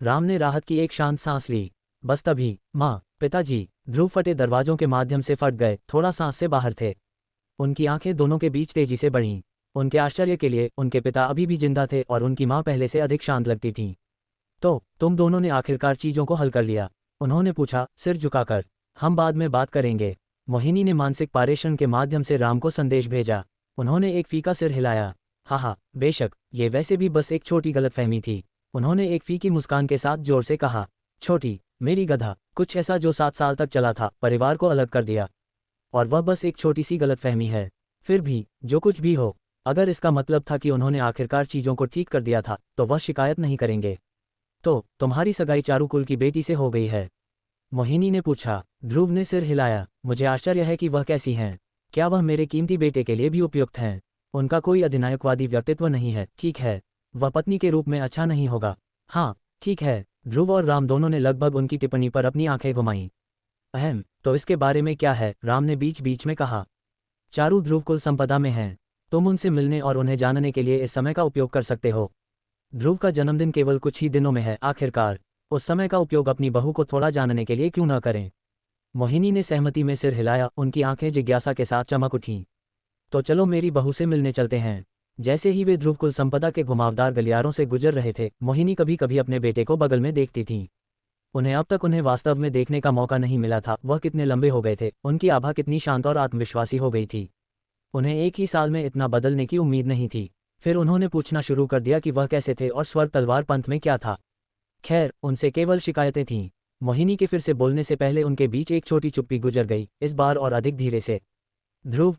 A: राम ने राहत की एक शांत सांस ली। बस तभी माँ, पिताजी, ध्रुव फटे दरवाजों के माध्यम से फट गए, थोड़ा सांस से बाहर थे। उनकी आंखें दोनों के बीच तेजी से बढ़ीं। उनके आश्चर्य के लिए उनके पिता अभी भी जिंदा थे और उनकी माँ पहले से अधिक शांत लगती थीं। तो तुम दोनों ने आखिरकार चीज़ों को हल कर लिया? उन्होंने पूछा, सिर झुकाकर। हम बाद में बात करेंगे। मोहिनी ने मानसिक पारेषण के माध्यम से राम को संदेश भेजा। उन्होंने एक फीका सिर हिलाया। हाँ, बेशक, ये वैसे भी बस एक छोटी गलतफहमी थी। उन्होंने एक फीकी मुस्कान के साथ जोर से कहा, छोटी, मेरी गधा, कुछ ऐसा जो 7 साल तक चला था, परिवार को अलग कर दिया। और वह बस एक छोटी सी गलतफहमी है। फिर भी, जो कुछ भी हो, अगर इसका मतलब था कि उन्होंने आखिरकार चीज़ों को ठीक कर दिया था, तो वह शिकायत नहीं करेंगे। तो तुम्हारी सगाई चारुकुल की बेटी से हो गई है? मोहिनी ने पूछा। ध्रुव ने सिर हिलाया। मुझे आश्चर्य है कि वह कैसी हैं। क्या वह मेरे कीमती बेटे के लिए भी उपयुक्त हैं? उनका कोई अधिनायकवादी व्यक्तित्व नहीं है, ठीक है। वह पत्नी के रूप में अच्छा नहीं होगा। हाँ, ठीक है। ध्रुव और राम दोनों ने लगभग उनकी टिप्पणी पर अपनी आंखें घुमाईं। अहम, तो इसके बारे में क्या है? राम ने बीच बीच में कहा। चारू ध्रुव कुल संपदा में हैं। तुम उनसे मिलने और उन्हें जानने के लिए इस समय का उपयोग कर सकते हो। ध्रुव का जन्मदिन केवल कुछ ही दिनों में है, आखिरकार उस समय का उपयोग अपनी बहू को थोड़ा जानने के लिए क्यों न करें? मोहिनी ने सहमति में सिर हिलाया। उनकी आंखें जिज्ञासा के साथ चमक उठीं। तो चलो मेरी बहू से मिलने चलते हैं। जैसे ही वे ध्रुव कुल संपदा के घुमावदार गलियारों से गुजर रहे थे, मोहिनी कभी कभी अपने बेटे को बगल में देखती थीं। उन्हें अब तक उन्हें वास्तव में देखने का मौका नहीं मिला था। वह कितने लंबे हो गए थे, उनकी आभा कितनी शांत और आत्मविश्वासी हो गई थी। उन्हें एक ही साल में इतना बदलने की उम्मीद नहीं थी। फिर उन्होंने पूछना शुरू कर दिया कि वह कैसे थे और स्वर्ग तलवार पंथ में क्या था। खैर, उनसे केवल शिकायतें थीं। मोहिनी के फिर से बोलने से पहले उनके बीच एक छोटी चुप्पी गुजर गई, इस बार और अधिक धीरे से। ध्रुव,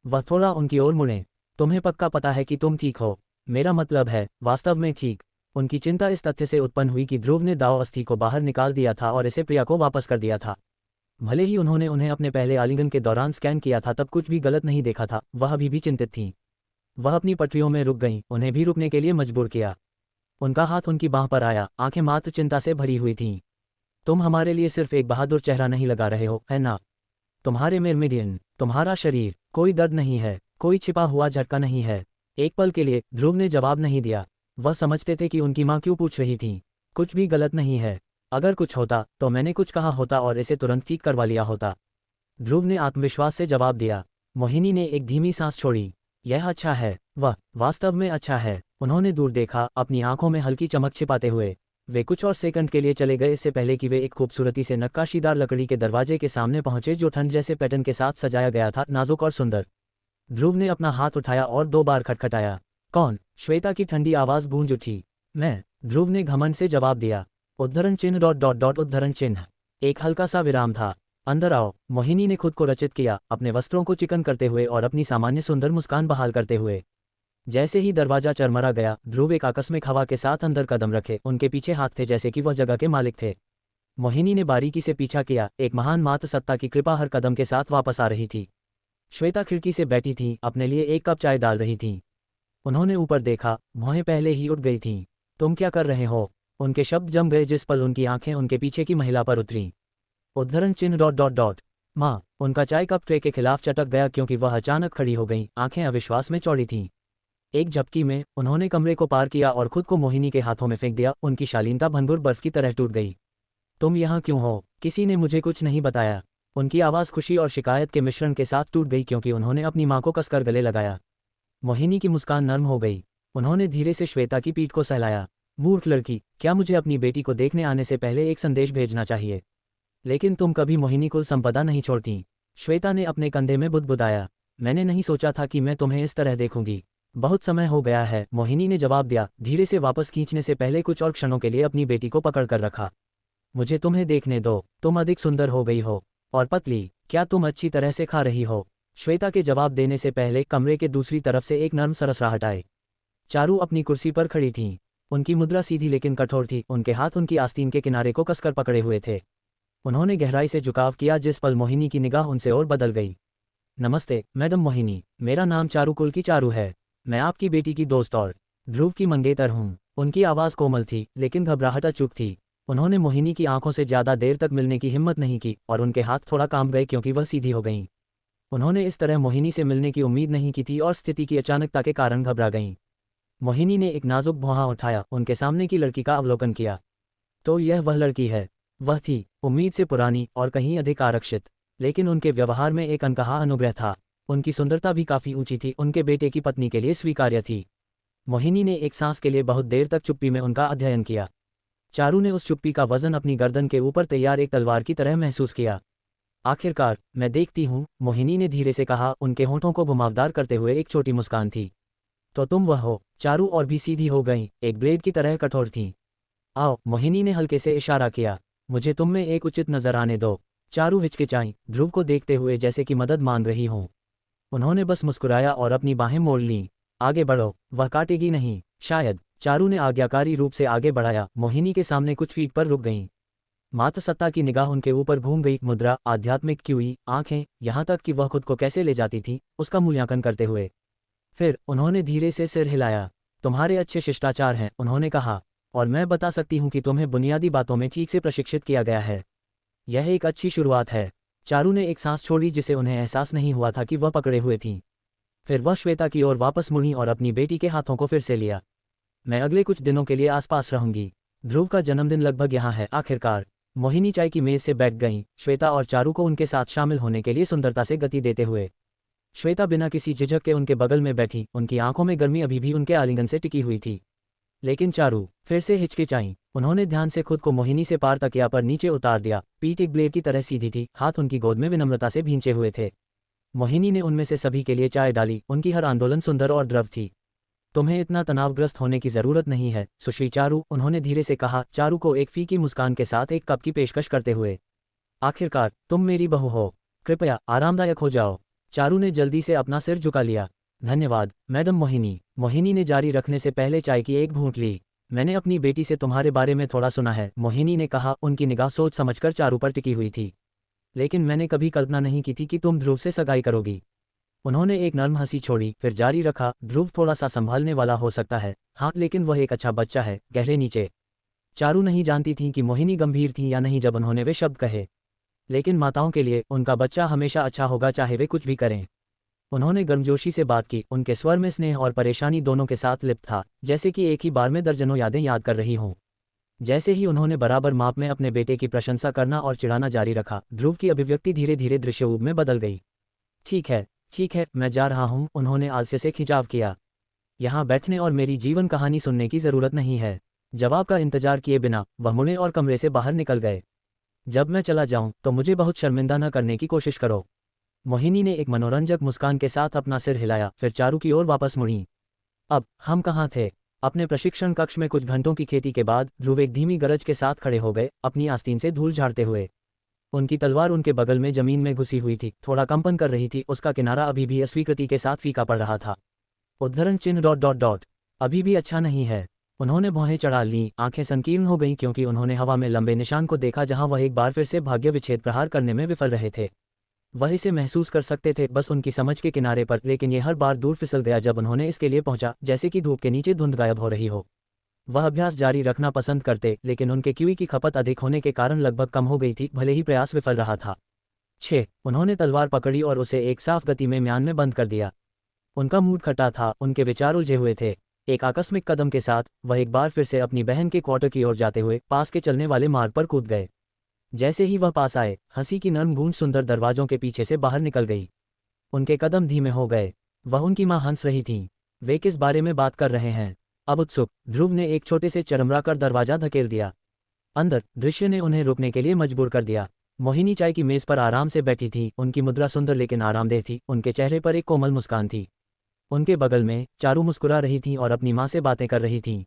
A: वह थोड़ा उनकी ओर मुड़े। तुम्हें पक्का पता है कि तुम ठीक हो? मेरा मतलब है, वास्तव में ठीक। उनकी चिंता इस तथ्य से उत्पन्न हुई कि ध्रुव ने दाव अस्थि को बाहर निकाल दिया था और इसे प्रिया को वापस कर दिया था। भले ही उन्होंने उन्हें अपने पहले आलिंगन के दौरान स्कैन किया था, तब कुछ भी गलत नहीं देखा था। वह अभी भी चिंतित थीं। वह अपनी पटरियों में रुक गईं, उन्हें भी रुकने के लिए मजबूर किया। उनका हाथ उनकी बांह पर आया, आंखें मात्र चिंता से भरी हुई थीं। तुम हमारे लिए सिर्फ एक बहादुर चेहरा नहीं लगा रहे हो, है ना? तुम्हारे मिर्मिडियन, तुम्हारा शरीर, कोई दर्द नहीं है, कोई छिपा हुआ झटका नहीं है। एक पल के लिए ध्रुव ने जवाब नहीं दिया। वह समझते थे कि उनकी माँ क्यों पूछ रही थी। कुछ भी गलत नहीं है। अगर कुछ होता तो मैंने कुछ कहा होता और इसे तुरंत ठीक करवा लिया होता। ध्रुव ने आत्मविश्वास से जवाब दिया। मोहिनी ने एक धीमी सांस छोड़ी। यह अच्छा है। वह वास्तव में अच्छा है। उन्होंने दूर देखा, अपनी आंखों में हल्की चमक छिपाते हुए। वे कुछ और सेकंड के लिए चले गए, इससे पहले कि वे एक खूबसूरती से नक्काशीदार लकड़ी के दरवाजे के सामने पहुंचे जो ठंड जैसे पैटर्न के साथ सजाया गया था, नाजुक और सुंदर। ध्रुव ने अपना हाथ उठाया और 2 बार खटखटाया। कौन? श्वेता की ठंडी आवाज गूंज उठी। मैं, ध्रुव ने घमंड से जवाब दिया। उद्धरण चिन्ह डॉट डॉट डॉट उद्धरण चिन्ह। एक हल्का सा विराम था। अंदर आओ, मोहिनी ने खुद को रचित किया, अपने वस्त्रों को चिकन करते हुए और अपनी सामान्य सुंदर मुस्कान बहाल करते हुए। जैसे ही दरवाजा चरमरा गया, ध्रुव एक आकस्मिक हवा के साथ अंदर कदम रखे। उनके पीछे हाथ थे, जैसे कि वह जगह के मालिक थे। मोहिनी ने बारीकी से पीछा किया। एक महान मात्र सत्ता की कृपा हर कदम के साथ वापस आ रही थी। श्वेता खिड़की से बैठी थी, अपने लिए एक कप चाय डाल रही थी। उन्होंने ऊपर देखा, भौहें पहले ही उठ गई थीं। तुम क्या कर रहे हो? उनके शब्द जम गए जिस पल उनकी आंखें उनके पीछे की महिला पर उतरीं। उद्धरण चिन्ह डॉट डॉट डॉट। माँ, उनका चाय कप ट्रे के खिलाफ चटक गया क्योंकि वह अचानक खड़ी हो गईं, आंखें अविश्वास में चौड़ी थीं। एक झपकी में उन्होंने कमरे को पार किया और खुद को मोहिनी के हाथों में फेंक दिया। उनकी शालीनता भंगुर बर्फ की तरह टूट गई। तुम यहाँ क्यों हो? किसी ने मुझे कुछ नहीं बताया। उनकी आवाज़ खुशी और शिकायत के मिश्रण के साथ टूट गई क्योंकि उन्होंने अपनी माँ को कसकर गले लगाया। मोहिनी की मुस्कान नर्म हो गई। उन्होंने धीरे से श्वेता की पीठ को सहलाया। मूर्ख लड़की, क्या मुझे अपनी बेटी को देखने आने से पहले एक संदेश भेजना चाहिए? लेकिन तुम कभी मोहिनी कुल संपदा नहीं छोड़ती। श्वेता ने अपने कंधे में बुदबुदाया। मैंने नहीं सोचा था कि मैं तुम्हें इस तरह देखूंगी। बहुत समय हो गया है, मोहिनी ने जवाब दिया, धीरे से वापस खींचने से पहले कुछ और क्षणों के लिए अपनी बेटी को पकड़ कर रखा। मुझे तुम्हें देखने दो। तुम अधिक सुंदर हो गई हो। और पतली, क्या तुम अच्छी तरह से खा रही हो? श्वेता के जवाब देने से पहले कमरे के दूसरी तरफ से एक नर्म सरसराहट आई। चारू अपनी कुर्सी पर खड़ी थीं। उनकी मुद्रा सीधी लेकिन कठोर थी। उनके हाथ उनकी आस्तीन के किनारे को कसकर पकड़े हुए थे। उन्होंने गहराई से झुकाव किया जिस पल मोहिनी की निगाह उनसे और बदल गई। नमस्ते मैडम मोहिनी, मेरा नाम चारुकुल की चारू है। मैं आपकी बेटी की दोस्त और ध्रुव की मंगेतर हूँ। उनकी आवाज़ कोमल थी लेकिन घबराहट चुप थी। उन्होंने मोहिनी की आंखों से ज़्यादा देर तक मिलने की हिम्मत नहीं की और उनके हाथ थोड़ा कांप गए क्योंकि वह सीधी हो गईं। उन्होंने इस तरह मोहिनी से मिलने की उम्मीद नहीं की थी और स्थिति की अचानकता के कारण घबरा गईं। मोहिनी ने एक नाजुक भौंहा उठाया, उनके सामने की लड़की का अवलोकन किया। तो यह वह लड़की है? वह थी उम्मीद से पुरानी और कहीं अधिक आरक्षित, लेकिन उनके व्यवहार में एक अनकहा अनुग्रह था। उनकी सुंदरता भी काफी ऊंची थी, उनके बेटे की पत्नी के लिए स्वीकार्य थी। मोहिनी ने एक सांस के लिए बहुत देर तक चुप्पी में उनका अध्ययन किया। चारू ने उस चुप्पी का वजन अपनी गर्दन के ऊपर तैयार एक तलवार की तरह महसूस किया। आखिरकार, मैं देखती हूँ, मोहिनी ने धीरे से कहा, उनके होंठों को घुमावदार करते हुए एक छोटी मुस्कान थी। तो तुम वह हो। चारू और भी सीधी हो गईं, एक ब्लेड की तरह कठोर थीं। आओ, मोहिनी ने हल्के से इशारा किया, मुझे तुम में एक उचित नजर आने दो। चारू हिचकिचाई, ध्रुव को देखते हुए जैसे कि मदद मांग रही हों। उन्होंने बस मुस्कुराया और अपनी बाहें मोड़ लीं। आगे बढ़ो, वह काटेगी नहीं। शायद। चारू ने आज्ञाकारी रूप से आगे बढ़ाया, मोहिनी के सामने कुछ फीट पर रुक गईं। मातसत्ता की निगाह उनके ऊपर घूम गई, मुद्रा, आध्यात्मिक क्यूई, आंखें, यहाँ तक कि वह खुद को कैसे ले जाती थी, उसका मूल्यांकन करते हुए। फिर उन्होंने धीरे से सिर हिलाया। तुम्हारे अच्छे शिष्टाचार हैं, उन्होंने कहा, और मैं बता सकती हूँ कि तुम्हें बुनियादी बातों में ठीक से प्रशिक्षित किया गया है। यह एक अच्छी शुरुआत है। चारू ने एक सांस छोड़ी जिसे उन्हें एहसास नहीं हुआ था कि वह पकड़े हुए थीं। फिर वह श्वेता की ओर वापस मुड़ी और अपनी बेटी के हाथों को फिर से लिया। मैं अगले कुछ दिनों के लिए आसपास रहूंगी। ध्रुव का जन्मदिन लगभग यहाँ है। आखिरकार मोहिनी चाय की मेज से बैठ गईं, श्वेता और चारू को उनके साथ शामिल होने के लिए सुंदरता से गति देते हुए। श्वेता बिना किसी झिझक के उनके बगल में बैठी, उनकी आंखों में गर्मी अभी भी उनके आलिंगन से टिकी हुई थी। लेकिन चारू फिर से हिचकिचाई। उन्होंने ध्यान से खुद को मोहिनी से पार तकिया पर नीचे उतार दिया। पीठ एक ब्लेड की तरह सीधी थी, हाथ उनकी गोद में विनम्रता से भींचे हुए थे। मोहिनी ने उनमें से सभी के लिए चाय डाली, उनकी हर आंदोलन सुंदर और द्रव थी। तुम्हें इतना तनावग्रस्त होने की जरूरत नहीं है, सुश्री चारू, उन्होंने धीरे से कहा, चारू को एक फीकी मुस्कान के साथ एक कप की पेशकश करते हुए। आखिरकार तुम मेरी बहू हो, कृपया आरामदायक हो जाओ। चारू ने जल्दी से अपना सिर झुका लिया। धन्यवाद मैडम मोहिनी। मोहिनी ने जारी रखने से पहले चाय की एक घूंट ली। मैंने अपनी बेटी से तुम्हारे बारे में थोड़ा सुना है, मोहिनी ने कहा, उनकी निगाह सोच समझकर चारू पर टिकी हुई थी। लेकिन मैंने कभी कल्पना नहीं की थी कि तुम ध्रुव से सगाई करोगी। उन्होंने एक नर्म हंसी छोड़ी, फिर जारी रखा, ध्रुव थोड़ा सा संभालने वाला हो सकता है, हाँ, लेकिन वह एक अच्छा बच्चा है, गहरे नीचे। चारू नहीं जानती थी कि मोहिनी गंभीर थी या नहीं जब उन्होंने वे शब्द कहे। लेकिन माताओं के लिए उनका बच्चा हमेशा अच्छा होगा, चाहे वे कुछ भी करें। उन्होंने गर्मजोशी से बात की, उनके स्वर में स्नेह और परेशानी दोनों के साथ लिप्त था, जैसे कि एक ही बार में दर्जनों यादें याद कर रही हों। जैसे ही उन्होंने बराबर माप में अपने बेटे की प्रशंसा करना और चिढ़ाना जारी रखा, ध्रुव की अभिव्यक्ति धीरे धीरे दृश्यरूप में बदल गई। ठीक है, मैं जा रहा हूँ, उन्होंने आलस्य से खिंचाव किया। यहाँ बैठने और मेरी जीवन कहानी सुनने की जरूरत नहीं है। जवाब का इंतजार किए बिना वह मुड़े और कमरे से बाहर निकल गए। जब मैं चला जाऊं तो मुझे बहुत शर्मिंदा न करने की कोशिश करो। मोहिनी ने एक मनोरंजक मुस्कान के साथ अपना सिर हिलाया, फिर चारू की ओर वापस मुड़ी। अब हम कहाँ थे? अपने प्रशिक्षण कक्ष में कुछ घंटों की खेती के बाद ध्रुव एक धीमी गरज के साथ खड़े हो गए, अपनी आस्तीन से धूल झाड़ते हुए। उनकी तलवार उनके बगल में जमीन में घुसी हुई थी, थोड़ा कंपन कर रही थी, उसका किनारा अभी भी अस्वीकृति के साथ फीका पड़ रहा था। उद्धरण चिन्ह ... अभी भी अच्छा नहीं है। उन्होंने भौहें चढ़ा लीं, आंखें संकीर्ण हो गईं क्योंकि उन्होंने हवा में लंबे निशान को देखा जहां वह एक बार फिर से भाग्य विच्छेद प्रहार करने में विफल रहे थे। वह इसे महसूस कर सकते थे, बस उनकी समझ के किनारे पर, लेकिन यह हर बार दूर फिसल गया जब उन्होंने इसके लिए पहुंचा, जैसे कि धूप के नीचे धुंध गायब हो रही हो। वह अभ्यास जारी रखना पसंद करते, लेकिन उनके क्यूई की खपत अधिक होने के कारण लगभग कम हो गई थी, भले ही प्रयास विफल रहा था। 6 उन्होंने तलवार पकड़ी और उसे एक साफ गति में म्यान में बंद कर दिया। उनका मूड खट्टा था, उनके विचार उलझे हुए थे। एक आकस्मिक कदम के साथ वह एक बार फिर से अपनी बहन के क्वार्टर की ओर जाते हुए पास के चलने वाले मार्ग पर कूद गए। जैसे ही वह पास आए, हंसी की नर्म गूंज सुंदर दरवाजों के पीछे से बाहर निकल गई। उनके कदम धीमे हो गए। वह उनकी मां हंस रही थीं। वे किस बारे में बात कर रहे हैं? अब उत्सुक, ध्रुव ने एक छोटे से चरमरा कर दरवाजा धकेल दिया। अंदर दृश्य ने उन्हें रुकने के लिए मजबूर कर दिया। मोहिनी चाय की मेज पर आराम से बैठी थी, उनकी मुद्रा सुंदर लेकिन आरामदेह थी, उनके चेहरे पर एक कोमल मुस्कान थी। उनके बगल में चारू मुस्कुरा रही थीं और अपनी मां से बातें कर रही थीं।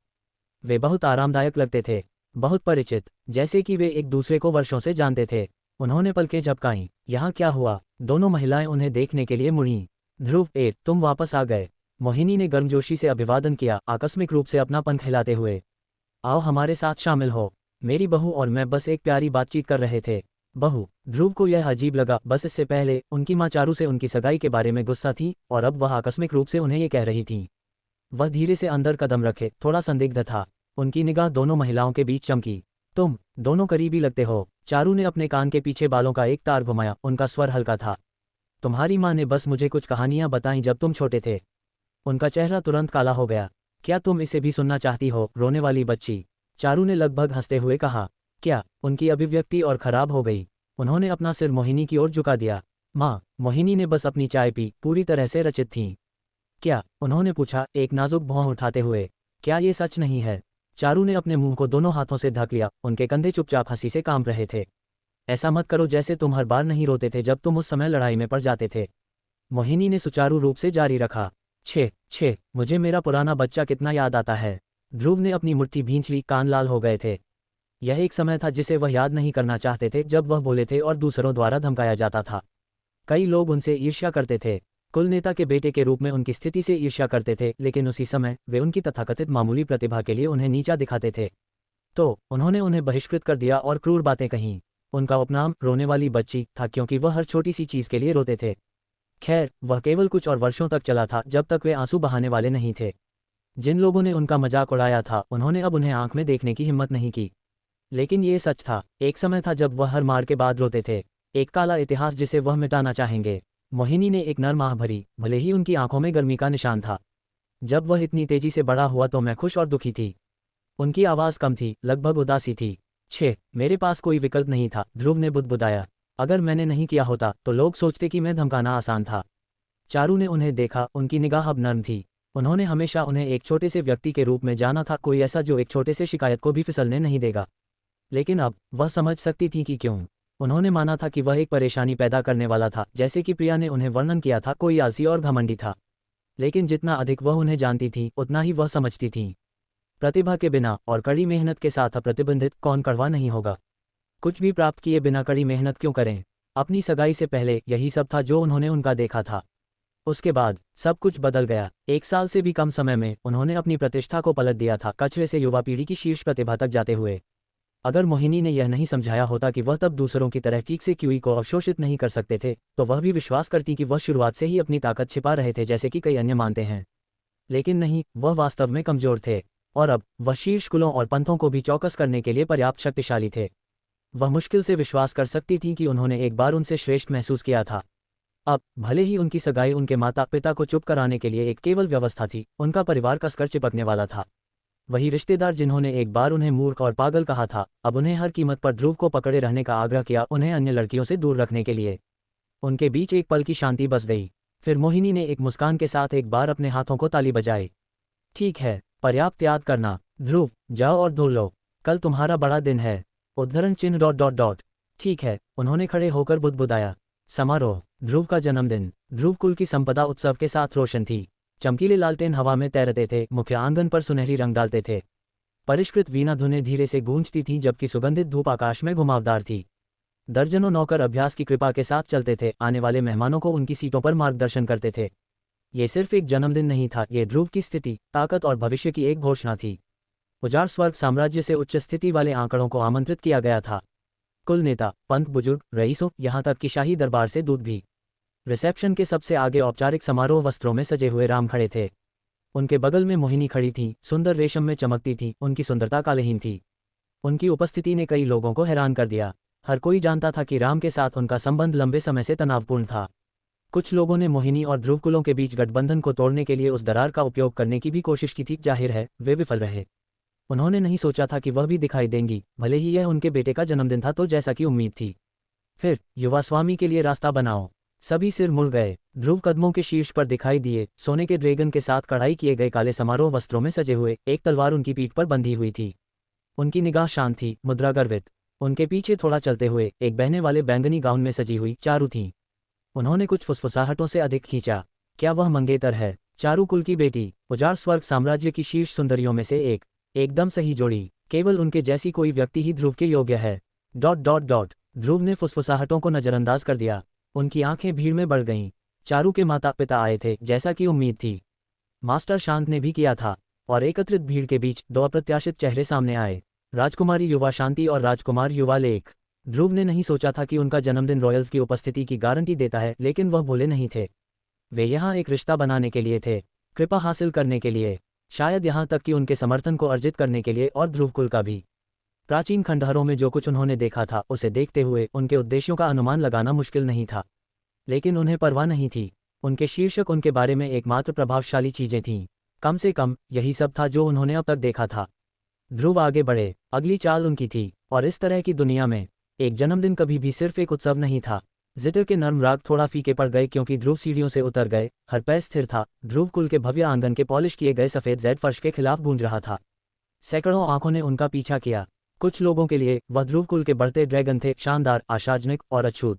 A: वे बहुत आरामदायक लगते थे, बहुत परिचित, जैसे कि वे एक दूसरे को वर्षों से जानते थे। उन्होंने पलकें झपकाईं। यहाँ क्या हुआ? दोनों महिलाएं उन्हें देखने के लिए मुड़ीं। ध्रुव, तुम वापस आ गए। मोहिनी ने गर्मजोशी से अभिवादन किया, आकस्मिक रूप से अपना पंख हिलाते हुए। आओ हमारे साथ शामिल हो। मेरी बहू और मैं बस एक प्यारी बातचीत कर रहे थे। बहू? ध्रुव को यह अजीब लगा, बस इससे पहले उनकी मां चारू से उनकी सगाई के बारे में गुस्सा थी और अब वह आकस्मिक रूप से उन्हें ये कह रही थी। वह धीरे से अंदर कदम रखे, थोड़ा संदिग्ध था। उनकी निगाह दोनों महिलाओं के बीच चमकी। तुम दोनों करीबी लगते हो। चारू ने अपने कान के पीछे बालों का एक तार घुमाया, उनका स्वर हल्का था। तुम्हारी माँ ने बस मुझे कुछ कहानियां बताईं जब तुम छोटे थे। उनका चेहरा तुरंत काला हो गया। क्या तुम इसे भी सुनना चाहती हो, रोने वाली बच्ची? चारू ने लगभग हंसते हुए कहा। क्या? उनकी अभिव्यक्ति और खराब हो गई। उन्होंने अपना सिर मोहिनी की ओर झुका दिया। माँ, मोहिनी ने बस अपनी चाय पी, पूरी तरह से रचित थीं। क्या? उन्होंने पूछा, एक नाजुक भौं उठाते हुए। क्या ये सच नहीं है? चारू ने अपने मुंह को दोनों हाथों से ढक लिया, उनके कंधे चुपचाप हंसी से कांप रहे थे। ऐसा मत करो, जैसे तुम हर बार नहीं रोते थे जब तुम उस समय लड़ाई में पड़ जाते थे। मोहिनी ने सुचारू रूप से जारी रखा। छे छे, मुझे मेरा पुराना बच्चा कितना याद आता है। ध्रुव ने अपनी मुट्ठी भींच ली, कान लाल हो गए थे। यह एक समय था जिसे वह याद नहीं करना चाहते थे, जब वह बोले थे और दूसरों द्वारा धमकाया जाता था। कई लोग उनसे ईर्ष्या करते थे, कुल नेता के बेटे के रूप में उनकी स्थिति से ईर्ष्या करते थे, लेकिन उसी समय वे उनकी तथाकथित मामूली प्रतिभा के लिए उन्हें नीचा दिखाते थे। तो उन्होंने उन्हें बहिष्कृत कर दिया और क्रूर बातें कहीं। उनका उपनाम रोने वाली बच्ची था, क्योंकि वह हर छोटी सी चीज के लिए रोते थे। खैर, वह केवल कुछ और वर्षों तक चला था, जब तक वे आंसू बहाने वाले नहीं थे। जिन लोगों ने उनका मजाक उड़ाया था, उन्होंने अब उन्हें आंख में देखने की हिम्मत नहीं की। लेकिन ये सच था, एक समय था जब वह हर मार के बाद रोते थे। एक काला इतिहास जिसे वह मिटाना चाहेंगे। मोहिनी ने एक नर्म आह भरी, भले ही उनकी आंखों में गर्मी का निशान था। जब वह इतनी तेजी से बड़ा हुआ तो मैं खुश और दुखी थी। उनकी आवाज़ कम थी, लगभग उदासी थी। छे, मेरे पास कोई विकल्प नहीं था, ध्रुव ने बुदबुदाया। अगर मैंने नहीं किया होता तो लोग सोचते कि मैं धमकाना आसान था। चारू ने उन्हें देखा, उनकी निगाह अब नर्म थी। उन्होंने हमेशा उन्हें एक छोटे से व्यक्ति के रूप में जाना था, कोई ऐसा जो एक छोटे से शिकायत को भी फिसलने नहीं देगा। लेकिन अब वह समझ सकती थी कि क्यों। उन्होंने माना था कि वह एक परेशानी पैदा करने वाला था, जैसे कि प्रिया ने उन्हें वर्णन किया था, कोई आलसी और घमंडी था। लेकिन जितना अधिक वह उन्हें जानती थी, उतना ही वह समझती थी। प्रतिभा के बिना और कड़ी मेहनत के साथ प्रतिबंधित कौन कड़वा नहीं होगा। कुछ भी प्राप्त किए बिना कड़ी मेहनत क्यों करें? अपनी सगाई से पहले यही सब था जो उन्होंने उनका देखा था। उसके बाद सब कुछ बदल गया। 1 साल से भी कम समय में उन्होंने अपनी प्रतिष्ठा को पलट दिया था, कचरे से युवा पीढ़ी की शीर्ष प्रतिभा तक जाते हुए। अगर मोहिनी ने यह नहीं समझाया होता कि वह तब दूसरों की तरह ठीक से क्यूई को अवशोषित नहीं कर सकते थे, तो वह भी विश्वास करती कि वह शुरुआत से ही अपनी ताकत छिपा रहे थे, जैसे कि कई अन्य मानते हैं। लेकिन नहीं, वह वास्तव में कमजोर थे। और अब वह शीर्ष कुलों और पंथों को भी चौकस करने के लिए पर्याप्त शक्तिशाली थे। वह मुश्किल से विश्वास कर सकती थी कि उन्होंने एक बार उनसे श्रेष्ठ महसूस किया था। अब भले ही उनकी सगाई उनके माता पिता को चुप कराने के लिए एक केवल व्यवस्था थी, उनका परिवार कसकर चिपकने वाला था। वही रिश्तेदार जिन्होंने एक बार उन्हें मूर्ख और पागल कहा था, अब उन्हें हर कीमत पर ध्रुव को पकड़े रहने का आग्रह किया, उन्हें अन्य लड़कियों से दूर रखने के लिए। उनके बीच एक पल की शांति बस गई। फिर मोहिनी ने एक मुस्कान के साथ एक बार अपने हाथों को ताली बजाई। ठीक है, पर्याप्त याद करना। ध्रुव, जाओ और धो लो, कल तुम्हारा बड़ा दिन है। उद्धरण चिन्ह डॉट डॉट डॉट। ठीक है, उन्होंने खड़े होकर बुदबुदाया। समारोह, ध्रुव का जन्मदिन। ध्रुव कुल की संपदा उत्सव के साथ रोशन थी। चमकीले लालटेन हवा में तैरते थे, मुख्य आंगन पर सुनहरी रंग डालते थे। परिष्कृत वीणा धुनें धीरे से गूंजती थीं, जबकि सुगंधित धूप आकाश में घुमावदार थी। दर्जनों नौकर अभ्यास की कृपा के साथ चलते थे, आने वाले मेहमानों को उनकी सीटों पर मार्गदर्शन करते थे। ये सिर्फ एक जन्मदिन नहीं था, ये ध्रुव की स्थिति, ताकत और भविष्य की एक घोषणा थी। उजाड़ स्वर्ग साम्राज्य से उच्च स्थिति वाले आंकड़ों को आमंत्रित किया गया था। कुल नेता, पंत, बुजुर्ग, रईसों, यहाँ तक कि शाही दरबार से दूत भी। रिसेप्शन के सबसे आगे औपचारिक समारोह वस्त्रों में सजे हुए राम खड़े थे। उनके बगल में मोहिनी खड़ी थी, सुंदर रेशम में चमकती थी, उनकी सुंदरता कालहीन थी। उनकी उपस्थिति ने कई लोगों को हैरान कर दिया। हर कोई जानता था कि राम के साथ उनका संबंध लंबे समय से तनावपूर्ण था। कुछ लोगों ने मोहिनी और ध्रुव कुलों के बीच गठबंधन को तोड़ने के लिए उस दरार का उपयोग करने की भी कोशिश की थी, जाहिर है वे विफल रहे। उन्होंने नहीं सोचा था कि वह भी दिखाई देंगी, भले ही यह उनके बेटे का जन्मदिन था, तो जैसा कि उम्मीद थी। फिर युवा स्वामी के लिए रास्ता बनाओ। सभी सिर मुड़ गए। ध्रुव कदमों के शीर्ष पर दिखाई दिए, सोने के ड्रैगन के साथ कढ़ाई किए गए काले समारोह वस्त्रों में सजे हुए, एक तलवार उनकी पीठ पर बंधी हुई थी। उनकी निगाह शांत थी, मुद्रा गर्वित। उनके पीछे थोड़ा चलते हुए एक बहने वाले बैंगनी गाउन में सजी हुई चारू थी। उन्होंने कुछ फुसफुसाहटों से अधिक खींचा। क्या वह मंगेतर है? चारू कुल की बेटी, उजाड़ स्वर्ग साम्राज्य की शीर्ष सुंदरियों में से एक। एकदम सही जोड़ी, केवल उनके जैसी कोई व्यक्ति ही ध्रुव के योग्य है। Dot dot dot. ध्रुव ने फुसफुसाहटों को नजरअंदाज कर दिया। उनकी आंखें भीड़ में बढ़ गईं। चारू के माता पिता आए थे, जैसा कि उम्मीद थी। मास्टर शांत ने भी किया था। और एकत्रित भीड़ के बीच 2 अप्रत्याशित चेहरे सामने आए, राजकुमारी युवा शांति और राजकुमार युवा लेख। ध्रुव ने नहीं सोचा था कि उनका जन्मदिन रॉयल्स की उपस्थिति की गारंटी देता है, लेकिन वह भूले नहीं थे। वे यहाँ एक रिश्ता बनाने के लिए थे, कृपा हासिल करने के लिए, शायद यहाँ तक कि उनके समर्थन को अर्जित करने के लिए, और ध्रुव कुल का भी। प्राचीन खंडहरों में जो कुछ उन्होंने देखा था, उसे देखते हुए उनके उद्देश्यों का अनुमान लगाना मुश्किल नहीं था। लेकिन उन्हें परवाह नहीं थी। उनके शीर्षक उनके बारे में एकमात्र प्रभावशाली चीजें थीं। कम से कम यही सब था जो उन्होंने अब तक देखा था। ध्रुव आगे बढ़े। अगली चाल उनकी थी, और इस तरह की दुनिया में एक जन्मदिन कभी भी सिर्फ एक उत्सव नहीं था। जिटर के नर्म राग थोड़ा फीके पड़ गए क्योंकि ध्रुव सीढ़ियों से उतर गए। हर पैर स्थिर था। ध्रुव कुल के भव्य आंगन के पॉलिश किए गए सफेद जेड फर्श के खिलाफ गूंज रहा था। सैकड़ों आंखों ने उनका पीछा किया। कुछ लोगों के लिए वह ध्रुव कुल के बढ़ते ड्रैगन थे, शानदार, आशाजनक और अछूत।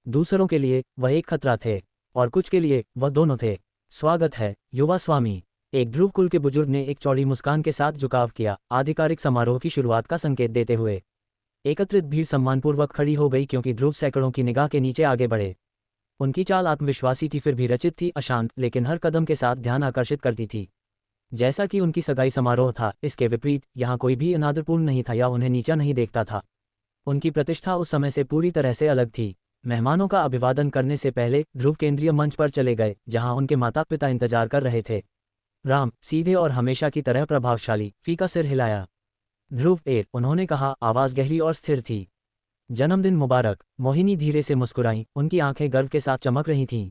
A: दूसरों के लिए वह एक खतरा थे, और कुछ के लिए वह दोनों थे। स्वागत है, युवा स्वामी। एक ध्रुव कुल के बुजुर्ग ने एक चौड़ी मुस्कान के साथ झुकाव किया, आधिकारिक समारोह की शुरुआत का संकेत देते हुए। एकत्रित भीड़ सम्मानपूर्वक खड़ी हो गई क्योंकि ध्रुव सैकड़ों की निगाह के नीचे आगे बढ़े। उनकी चाल आत्मविश्वासी थी, फिर भी रचित थी, अशांत, लेकिन हर कदम के साथ ध्यान आकर्षित करती थी। जैसा कि उनकी सगाई समारोह था, इसके विपरीत यहाँ कोई भी अनादरपूर्ण नहीं था या उन्हें नीचा नहीं देखता था। उनकी प्रतिष्ठा उस समय से पूरी तरह से अलग थी। मेहमानों का अभिवादन करने से पहले ध्रुव केंद्रीय मंच पर चले गए, जहां उनके माता पिता इंतजार कर रहे थे। राम, सीधे और हमेशा की तरह प्रभावशाली, फीका सिर हिलाया। ध्रुव उन्होंने कहा, आवाज गहरी और स्थिर थी। जन्मदिन मुबारक। मोहिनी धीरे से मुस्कुराई, उनकी आंखें गर्व के साथ चमक रही थीं।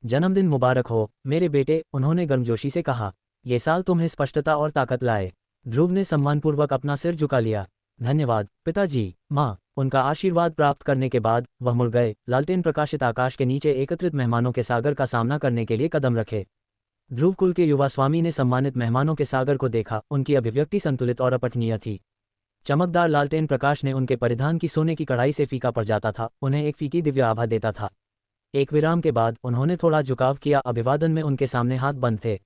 A: जन्मदिन मुबारक हो मेरे बेटे, उन्होंने गर्मजोशी से कहा। ये साल तुम्हें स्पष्टता और ताकत लाए। ध्रुव ने सम्मानपूर्वक अपना सिर झुका लिया। धन्यवाद पिताजी, माँ। उनका आशीर्वाद प्राप्त करने के बाद वह मुड़ गए, लालटेन प्रकाशित आकाश के नीचे एकत्रित मेहमानों के सागर का सामना करने के लिए कदम रखे। ध्रुव कुल के युवा स्वामी ने सम्मानित मेहमानों के सागर को देखा। उनकी अभिव्यक्ति संतुलित और अपठनीय थी। चमकदार लालटेन प्रकाश ने उनके परिधान की सोने की कढ़ाई से फीका पड़ जाता था, उन्हें एक फीकी दिव्य आभा देता था। एक विराम के बाद उन्होंने थोड़ा झुकाव किया, अभिवादन में उनके सामने हाथ बंद थे।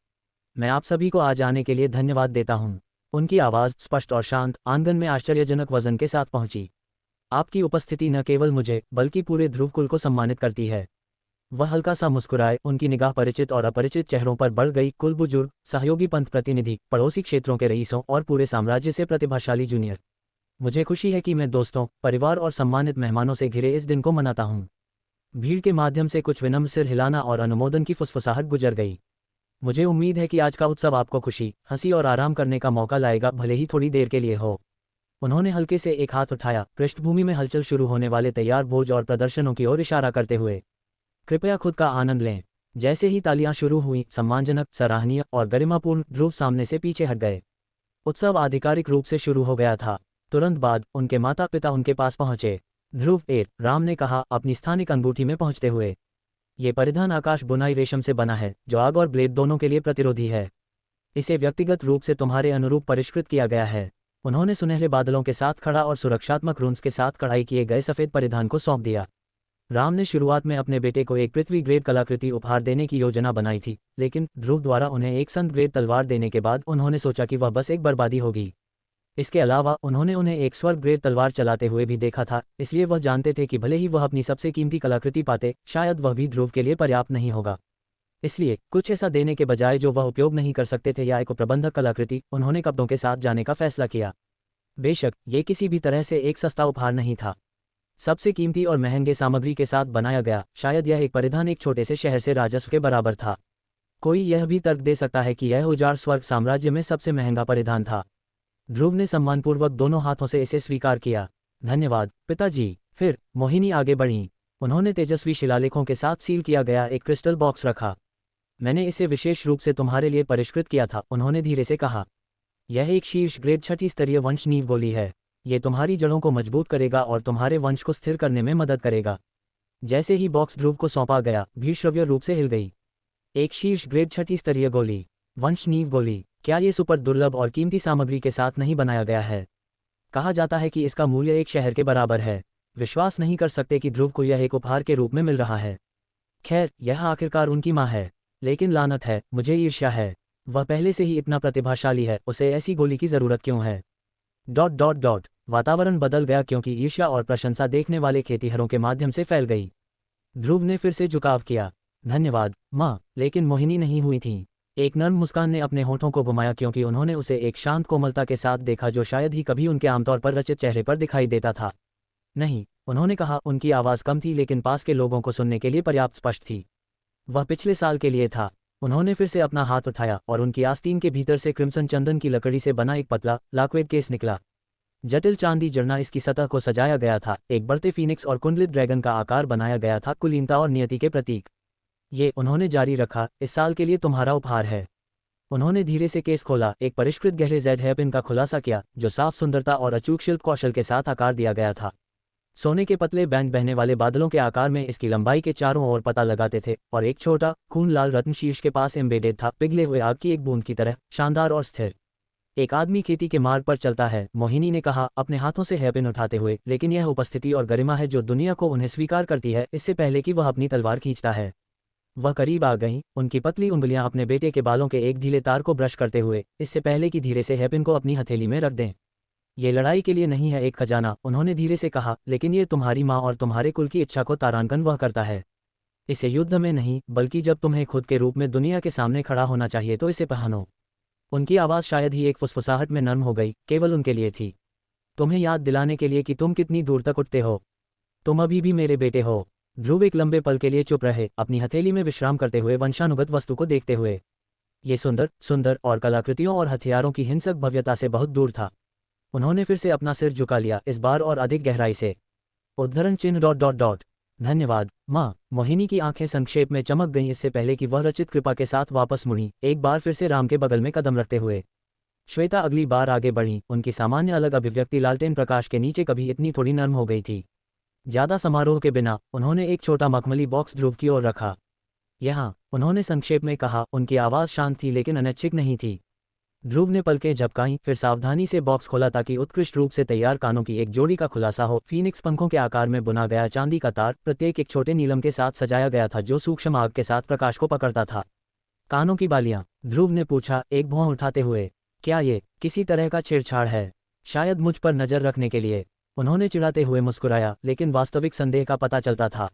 A: मैं आप सभी को आज आने के लिए धन्यवाद देता हूँ। उनकी आवाज़ स्पष्ट और शांत आंगन में आश्चर्यजनक वजन के साथ पहुंची। आपकी उपस्थिति न केवल मुझे बल्कि पूरे ध्रुव कुल को सम्मानित करती है। वह हल्का सा मुस्कुराए, उनकी निगाह परिचित और अपरिचित चेहरों पर बढ़ गई। कुल बुजुर्ग, सहयोगी पंथ प्रतिनिधि, पड़ोसी क्षेत्रों के रईसों और पूरे साम्राज्य से प्रतिभाशाली जूनियर। मुझे खुशी है कि मैं दोस्तों, परिवार और सम्मानित मेहमानों से घिरे इस दिन को मनाता हूँ। भीड़ के माध्यम से कुछ विनम्र सिर हिलाना और अनुमोदन की फुसफुसाहट गुजर गई। मुझे उम्मीद है कि आज का उत्सव आपको खुशी, हंसी और आराम करने का मौका लाएगा, भले ही थोड़ी देर के लिए हो। उन्होंने हल्के से एक हाथ उठाया, पृष्ठभूमि में हलचल शुरू होने वाले तैयार भोज और प्रदर्शनों की ओर इशारा करते हुए। कृपया खुद का आनंद लें। जैसे ही तालियां शुरू हुई, सम्मानजनक, सराहनीय और गरिमापूर्ण, ध्रुव सामने से पीछे हट गए। उत्सव आधिकारिक रूप से शुरू हो गया था। तुरंत बाद उनके माता पिता उनके पास पहुंचे। ध्रुव राम ने कहा, अपनी स्थानिक अंगूठी में पहुंचते हुए। ये परिधान आकाश बुनाई रेशम से बना है, जो आग और ब्लेड दोनों के लिए प्रतिरोधी है। इसे व्यक्तिगत रूप से तुम्हारे अनुरूप परिष्कृत किया गया है। उन्होंने सुनहरे बादलों के साथ खड़ा और सुरक्षात्मक रून्स के साथ कढ़ाई किए गए सफेद परिधान को सौंप दिया। राम ने शुरुआत में अपने बेटे को एक पृथ्वी ग्रेड कलाकृति उपहार देने की योजना बनाई थी, लेकिन ध्रुव द्वारा उन्हें एक संत ग्रेड तलवार देने के बाद उन्होंने सोचा कि वह बस एक बर्बादी होगी। इसके अलावा उन्होंने उन्हें एक स्वर्ग ग्रेड तलवार चलाते हुए भी देखा था, इसलिए वह जानते थे कि भले ही वह अपनी सबसे कीमती कलाकृति पाते, शायद वह भी ध्रुव के लिए पर्याप्त नहीं होगा। इसलिए कुछ ऐसा देने के बजाय जो वह उपयोग नहीं कर सकते थे या एक प्रबंधक कलाकृति, उन्होंने कपड़ों के साथ जाने का फैसला किया। बेशक ये किसी भी तरह से एक सस्ता उपहार नहीं था। सबसे कीमती और महंगे सामग्री के साथ बनाया गया, शायद यह एक परिधान एक छोटे से शहर से राजस्व के बराबर था। कोई यह भी तर्क दे सकता है कि यह उजाड़ स्वर्ग साम्राज्य में सबसे महंगा परिधान था। ध्रुव ने सम्मानपूर्वक दोनों हाथों से इसे स्वीकार किया। धन्यवाद पिताजी। फिर मोहिनी आगे बढ़ीं। उन्होंने तेजस्वी शिलालेखों के साथ सील किया गया एक क्रिस्टल बॉक्स रखा। मैंने इसे विशेष रूप से तुम्हारे लिए परिष्कृत किया था, उन्होंने धीरे से कहा। यह एक शीर्ष ग्रेड 6ठी स्तरीय वंश नींव गोली है। ये तुम्हारी जड़ों को मजबूत करेगा और तुम्हारे वंश को स्थिर करने में मदद करेगा। जैसे ही बॉक्स ध्रुव को सौंपा गया, भीड़ श्रव्य रूप से हिल गई। एक शीर्ष ग्रेड 6ठी स्तरीय गोली, वंश नींव गोली। क्या ये सुपर दुर्लभ और कीमती सामग्री के साथ नहीं बनाया गया है? कहा जाता है कि इसका मूल्य एक शहर के बराबर है। विश्वास नहीं कर सकते कि ध्रुव को यह एक उपहार के रूप में मिल रहा है। खैर, यह आखिरकार उनकी माँ है, लेकिन लानत है, मुझे ईर्ष्या है। वह पहले से ही इतना प्रतिभाशाली है, उसे ऐसी गोली की जरूरत क्यों है? ... वातावरण बदल गया क्योंकि ईर्ष्या और प्रशंसा देखने वाले खेतीहरों के माध्यम से फैल गई। ध्रुव ने फिर से झुकाव किया। धन्यवाद माँ। लेकिन मोहिनी नहीं हुई थी। एक नर्म मुस्कान ने अपने होठों को घुमाया क्योंकि उन्होंने उसे एक शांत कोमलता के साथ देखा जो शायद ही कभी उनके आमतौर पर रचित चेहरे पर दिखाई देता था। नहीं, उन्होंने कहा। उनकी आवाज़ कम थी लेकिन पास के लोगों को सुनने के लिए पर्याप्त स्पष्ट थी। वह पिछले साल के लिए था। उन्होंने फिर से अपना हाथ उठाया और उनकी आस्तीन के भीतर से क्रिम्सन चंदन की लकड़ी से बना एक पतला लाक्वेड केस निकला। जटिल चांदी जड़ना इसकी सतह को सजाया गया था। एक बढ़ते फीनिक्स और कुंडलित ड्रैगन का आकार बनाया गया था, कुलीनता और नियति के प्रतीक। ये, उन्होंने जारी रखा, इस साल के लिए तुम्हारा उपहार है। उन्होंने धीरे से केस खोला, एक परिष्कृत गहरे जेड हेयरपिन का खुलासा किया जो साफ सुंदरता और अचूक शिल्प कौशल के साथ आकार दिया गया था। सोने के पतले बैंड बहने वाले बादलों के आकार में इसकी लंबाई के चारों ओर पता लगाते थे और एक छोटा खून लाल रत्न शीर्ष के पास एम्बेडेड था, पिघले हुए आग की एक बूंद की तरह, शानदार और स्थिर। एक आदमी खेती के मार्ग पर चलता है, मोहिनी ने कहा अपने हाथों से हेयरपिन उठाते हुए, लेकिन यह उपस्थिति और गरिमा है जो दुनिया को उन्हें स्वीकार करती है इससे पहले कि वह अपनी तलवार खींचता है। वह करीब आ गईं, उनकी पतली उंगलियां अपने बेटे के बालों के एक ढीले तार को ब्रश करते हुए, इससे पहले कि धीरे से हेयरपिन को अपनी हथेली में रख दें। ये लड़ाई के लिए नहीं है एक खजाना, उन्होंने धीरे से कहा, लेकिन ये तुम्हारी माँ और तुम्हारे कुल की इच्छा को तारांकन वह करता है। इसे युद्ध में नहीं, बल्कि जब तुम्हें खुद के रूप में दुनिया के सामने खड़ा होना चाहिए तो इसे पहनो। उनकी आवाज़ शायद ही एक फुसफुसाहट में नर्म हो गई, केवल उनके लिए थी। तुम्हें याद दिलाने के लिए कि तुम कितनी दूर तक उठते हो। तुम अभी भी मेरे बेटे हो। ध्रुव एक लंबे पल के लिए चुप रहे, अपनी हथेली में विश्राम करते हुए वंशानुगत वस्तु को देखते हुए। ये सुंदर और कलाकृतियों और हथियारों की हिंसक भव्यता से बहुत दूर था। उन्होंने फिर से अपना सिर झुका लिया, इस बार और अधिक गहराई से। उद्धरण चिन्ह ... धन्यवाद माँ। मोहिनी की आंखें संक्षेप में चमक गईं इससे पहले कि वह रचित कृपा के साथ वापस मुड़ी, एक बार फिर से राम के बगल में कदम रखते हुए। श्वेता अगली बार आगे बढ़ी, उनकी सामान्य अलग अभिव्यक्ति लालटेन प्रकाश के नीचे कभी इतनी थोड़ी नर्म हो गई थी। ज्यादा समारोह के बिना उन्होंने एक छोटा मखमली बॉक्स ध्रुव की ओर रखा। यहाँ, उन्होंने संक्षेप में कहा, उनकी आवाज़ शांत थी लेकिन अनैच्छिक नहीं थी। ध्रुव ने पलकें झपकाईं, फिर सावधानी से बॉक्स खोला ताकि उत्कृष्ट रूप से तैयार कानों की एक जोड़ी का खुलासा हो। फीनिक्स पंखों के आकार में बुना गया चांदी का तार, प्रत्येक एक छोटे नीलम के साथ सजाया गया था जो सूक्ष्म आग के साथ प्रकाश को पकड़ता था। कानों की बालियां? ध्रुव ने पूछा, एक भौं उठाते हुए। क्या ये किसी तरह का छेड़छाड़ है? शायद मुझ पर नजर रखने के लिए। उन्होंने चिढ़ाते हुए मुस्कुराया, लेकिन वास्तविक संदेह का पता चलता था।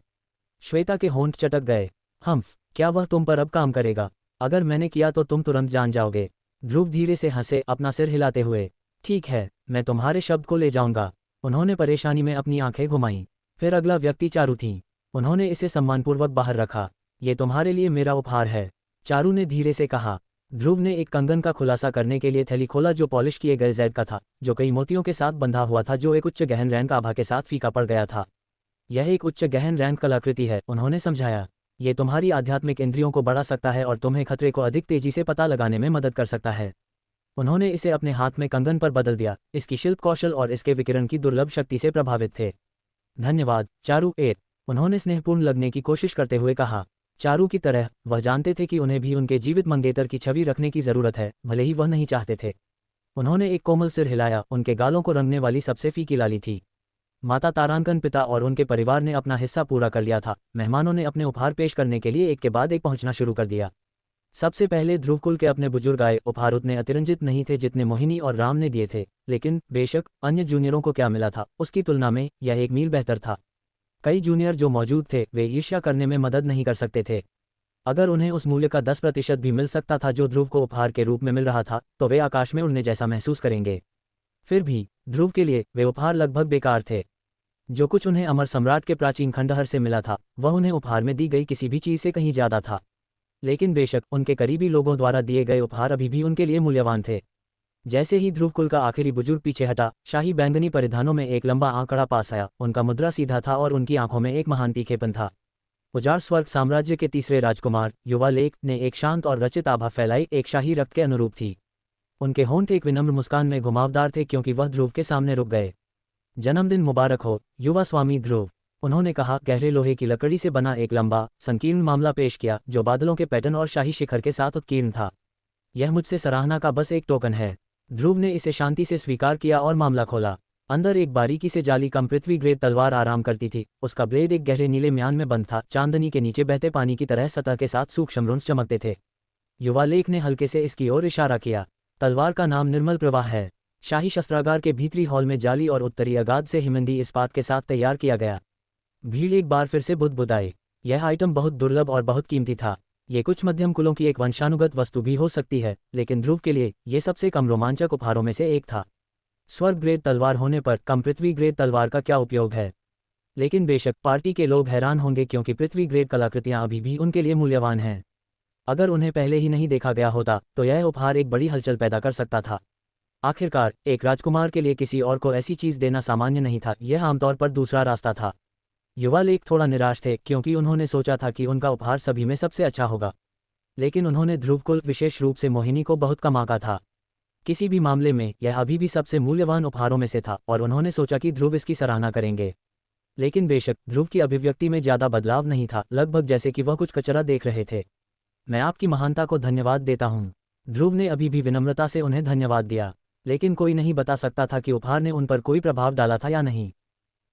A: श्वेता के होंठ चटक गए। हम्फ, क्या वह तुम पर अब काम करेगा? अगर मैंने किया तो तुम तुरंत जान जाओगे। ध्रुव धीरे से हंसे, अपना सिर हिलाते हुए। ठीक है, मैं तुम्हारे शब्द को ले जाऊंगा। उन्होंने परेशानी में अपनी आंखें घुमाईं। फिर अगला व्यक्ति चारू थी। उन्होंने इसे सम्मानपूर्वक बाहर रखा। ये तुम्हारे लिए मेरा उपहार है, चारू ने धीरे से कहा। ध्रुव ने एक कंगन का खुलासा करने के लिए थैली खोला जो पॉलिश किए गए जैड का था, जो कई मोतियों के साथ बंधा हुआ था जो एक उच्च गहन रैंक आभा के साथ फीका पड़ गया था। यह एक उच्च गहन रैंक कलाकृति है, उन्होंने समझाया। ये तुम्हारी आध्यात्मिक इंद्रियों को बढ़ा सकता है और तुम्हें खतरे को अधिक तेजी से पता लगाने में मदद कर सकता है। उन्होंने इसे अपने हाथ में कंगन पर बदल दिया, इसकी शिल्प कौशल और इसके विकिरण की दुर्लभ शक्ति से प्रभावित थे। धन्यवाद चारू। उन्होंने स्नेहपूर्ण लगने की कोशिश करते हुए कहा। चारू की तरह वह जानते थे कि उन्हें भी उनके जीवित मंगेतर की छवि रखने की जरूरत है, भले ही वह नहीं चाहते थे। उन्होंने एक कोमल सिर हिलाया, उनके गालों को रंगने वाली सबसे फीकी लाली थी। माता तारांकन, पिता और उनके परिवार ने अपना हिस्सा पूरा कर लिया था। मेहमानों ने अपने उपहार पेश करने के लिए एक के बाद एक पहुंचना शुरू कर दिया। सबसे पहले ध्रुवकुल के अपने बुजुर्ग आए। उपहार उतने अतिरंजित नहीं थे जितने मोहिनी और राम ने दिए थे, लेकिन बेशक अन्य जूनियरों को क्या मिला था उसकी तुलना में यह एक मील बेहतर था। कई जूनियर जो मौजूद थे वे ईर्ष्या करने में मदद नहीं कर सकते थे। अगर उन्हें उस मूल्य का 10% भी मिल सकता था जो ध्रुव को उपहार के रूप में मिल रहा था, तो वे आकाश में उड़ने जैसा महसूस करेंगे। फिर भी ध्रुव के लिए वे उपहार लगभग बेकार थे। जो कुछ उन्हें अमर सम्राट के प्राचीन खंडहर से मिला था, वह उन्हें उपहार में दी गई किसी भी चीज़ से कहीं ज़्यादा था। लेकिन बेशक उनके करीबी लोगों द्वारा दिए गए उपहार अभी भी उनके लिए मूल्यवान थे। जैसे ही ध्रुवकुल का आखिरी बुजुर्ग पीछे हटा, शाही बैंगनी परिधानों में एक लंबा आंकड़ा पास आया। उनका मुद्रा सीधा था और उनकी आंखों में एक महान तीखेपन था। उजाड़ स्वर्ग साम्राज्य के तीसरे राजकुमार युवा लेक ने एक शांत और रचित आभा फैलाई, एक शाही रक्त के अनुरूप थी। उनके होंठ एक विनम्र मुस्कान में घुमावदार थे क्योंकि वह ध्रुव के सामने रुक गए। जन्मदिन मुबारक हो युवा स्वामी ध्रुव, उन्होंने कहा। गहरे लोहे की लकड़ी से बना एक लंबा संकीर्ण मामला पेश किया जो बादलों के पैटर्न और शाही शिखर के साथ उत्कीर्ण था। यह मुझसे सराहना का बस एक टोकन है। ध्रुव ने इसे शांति से स्वीकार किया और मामला खोला। अंदर एक बारीकी से जाली कम पृथ्वी ग्रेड तलवार आराम करती थी। उसका ब्लेड एक गहरे नीले म्यान में बंद था, चांदनी के नीचे बहते पानी की तरह सतह के साथ सूक्ष्म रुंस चमकते थे। युवा लेख ने हल्के से इसकी ओर इशारा किया। तलवार का नाम निर्मल प्रवाह है। शाही शस्त्रागार के भीतरी हॉल में जाली और उत्तरी अगाध से हिमंदी इस्पात के साथ तैयार किया गया। भीड़ एक बार फिर से बुदबुदाई। यह आइटम बहुत दुर्लभ और बहुत कीमती था। ये कुछ मध्यम कुलों की एक वंशानुगत वस्तु भी हो सकती है, लेकिन ध्रुव के लिए ये सबसे कम रोमांचक उपहारों में से एक था। स्वर्ग ग्रेड तलवार होने पर कम पृथ्वी ग्रेड तलवार का क्या उपयोग है? लेकिन बेशक पार्टी के लोग हैरान होंगे क्योंकि पृथ्वी ग्रेड कलाकृतियां अभी भी उनके लिए मूल्यवान हैं। अगर उन्हें पहले ही नहीं देखा गया होता तो यह उपहार एक बड़ी हलचल पैदा कर सकता था। आखिरकार एक राजकुमार के लिए किसी और को ऐसी चीज देना सामान्य नहीं था, यह आमतौर पर दूसरा रास्ता था। युवा लेख थोड़ा निराश थे क्योंकि उन्होंने सोचा था कि उनका उपहार सभी में सबसे अच्छा होगा। लेकिन उन्होंने ध्रुवकुल, विशेष रूप से मोहिनी को बहुत कम आंका था। किसी भी मामले में यह अभी भी सबसे मूल्यवान उपहारों में से था और उन्होंने सोचा कि ध्रुव इसकी सराहना करेंगे। लेकिन बेशक ध्रुव की अभिव्यक्ति में ज़्यादा बदलाव नहीं था, लगभग जैसे कि वह कुछ कचरा देख रहे थे। मैं आपकी महानता को धन्यवाद देता हूँ। ध्रुव ने अभी भी विनम्रता से उन्हें धन्यवाद दिया, लेकिन कोई नहीं बता सकता था कि उपहार ने उन पर कोई प्रभाव डाला था या नहीं।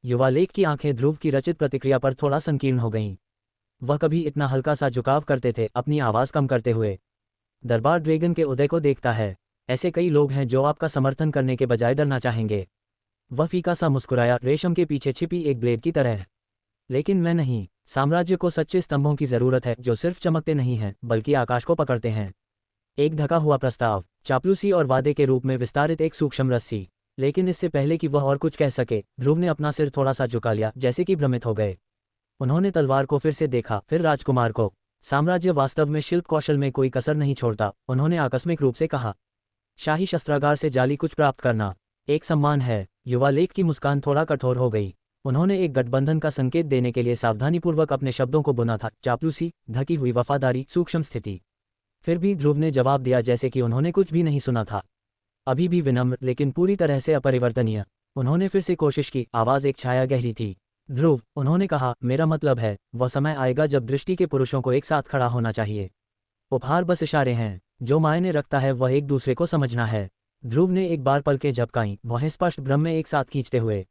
A: युवा लेक की आंखें ध्रुव की रचित प्रतिक्रिया पर थोड़ा संकीर्ण हो गईं। वह कभी इतना हल्का सा झुकाव करते थे, अपनी आवाज़ कम करते हुए। दरबार ड्रैगन के उदय को देखता है। ऐसे कई लोग हैं जो आपका समर्थन करने के बजाय डरना चाहेंगे। वह फीका सा मुस्कुराया, रेशम के पीछे छिपी एक ब्लेड की तरह। लेकिन मैं नहीं। साम्राज्य को सच्चे स्तंभों की जरूरत है जो सिर्फ चमकते नहीं हैं बल्कि आकाश को पकड़ते हैं। एक ढका हुआ प्रस्ताव, चापलूसी और वादे के रूप में विस्तारित एक सूक्ष्म रस्सी। लेकिन इससे पहले कि वह और कुछ कह सके, ध्रुव ने अपना सिर थोड़ा सा झुका लिया, जैसे कि भ्रमित हो गए। उन्होंने तलवार को फिर से देखा, फिर राजकुमार को। साम्राज्य वास्तव में शिल्प कौशल में कोई कसर नहीं छोड़ता, उन्होंने आकस्मिक रूप से कहा। शाही शस्त्रागार से जाली कुछ प्राप्त करना एक सम्मान है। युवा लेक की मुस्कान थोड़ा कठोर हो गई। उन्होंने एक गठबंधन का संकेत देने के लिए सावधानीपूर्वक अपने शब्दों को बुना था, चापलूसी, ढकी हुई वफादारी, सूक्ष्म स्थिति। फिर भी ध्रुव ने जवाब दिया जैसे कि उन्होंने कुछ भी नहीं सुना था। अभी भी विनम्र, लेकिन पूरी तरह से अपरिवर्तनीय। उन्होंने फिर से कोशिश की, आवाज़ एक छाया गहरी थी। ध्रुव, उन्होंने कहा, मेरा मतलब है, वह समय आएगा जब दृष्टि के पुरुषों को एक साथ खड़ा होना चाहिए। उपहार बस इशारे हैं। जो मायने रखता है वह एक दूसरे को समझना है। ध्रुव ने एक बार पलकें झपकाईं, वह स्पष्ट भ्रम में एक साथ खींचते हुए।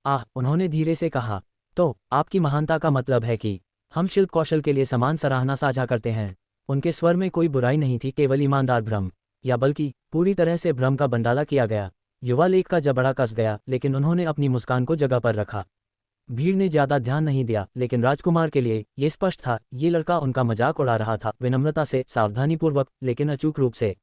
A: आह, उन्होंने धीरे से कहा। तो आपकी महानता का मतलब है कि हम शिल्प कौशल के लिए समान सराहना साझा करते हैं। उनके स्वर में कोई बुराई नहीं थी, केवल ईमानदार भ्रम, या बल्कि पूरी तरह से भ्रम का बंडाला किया गया। युवा लेक का जबड़ा कस गया, लेकिन उन्होंने अपनी मुस्कान को जगह पर रखा। भीड़ ने ज्यादा ध्यान नहीं दिया, लेकिन राजकुमार के लिए ये स्पष्ट था, ये लड़का उनका मजाक उड़ा रहा था, विनम्रता से, सावधानीपूर्वक, लेकिन अचूक रूप से।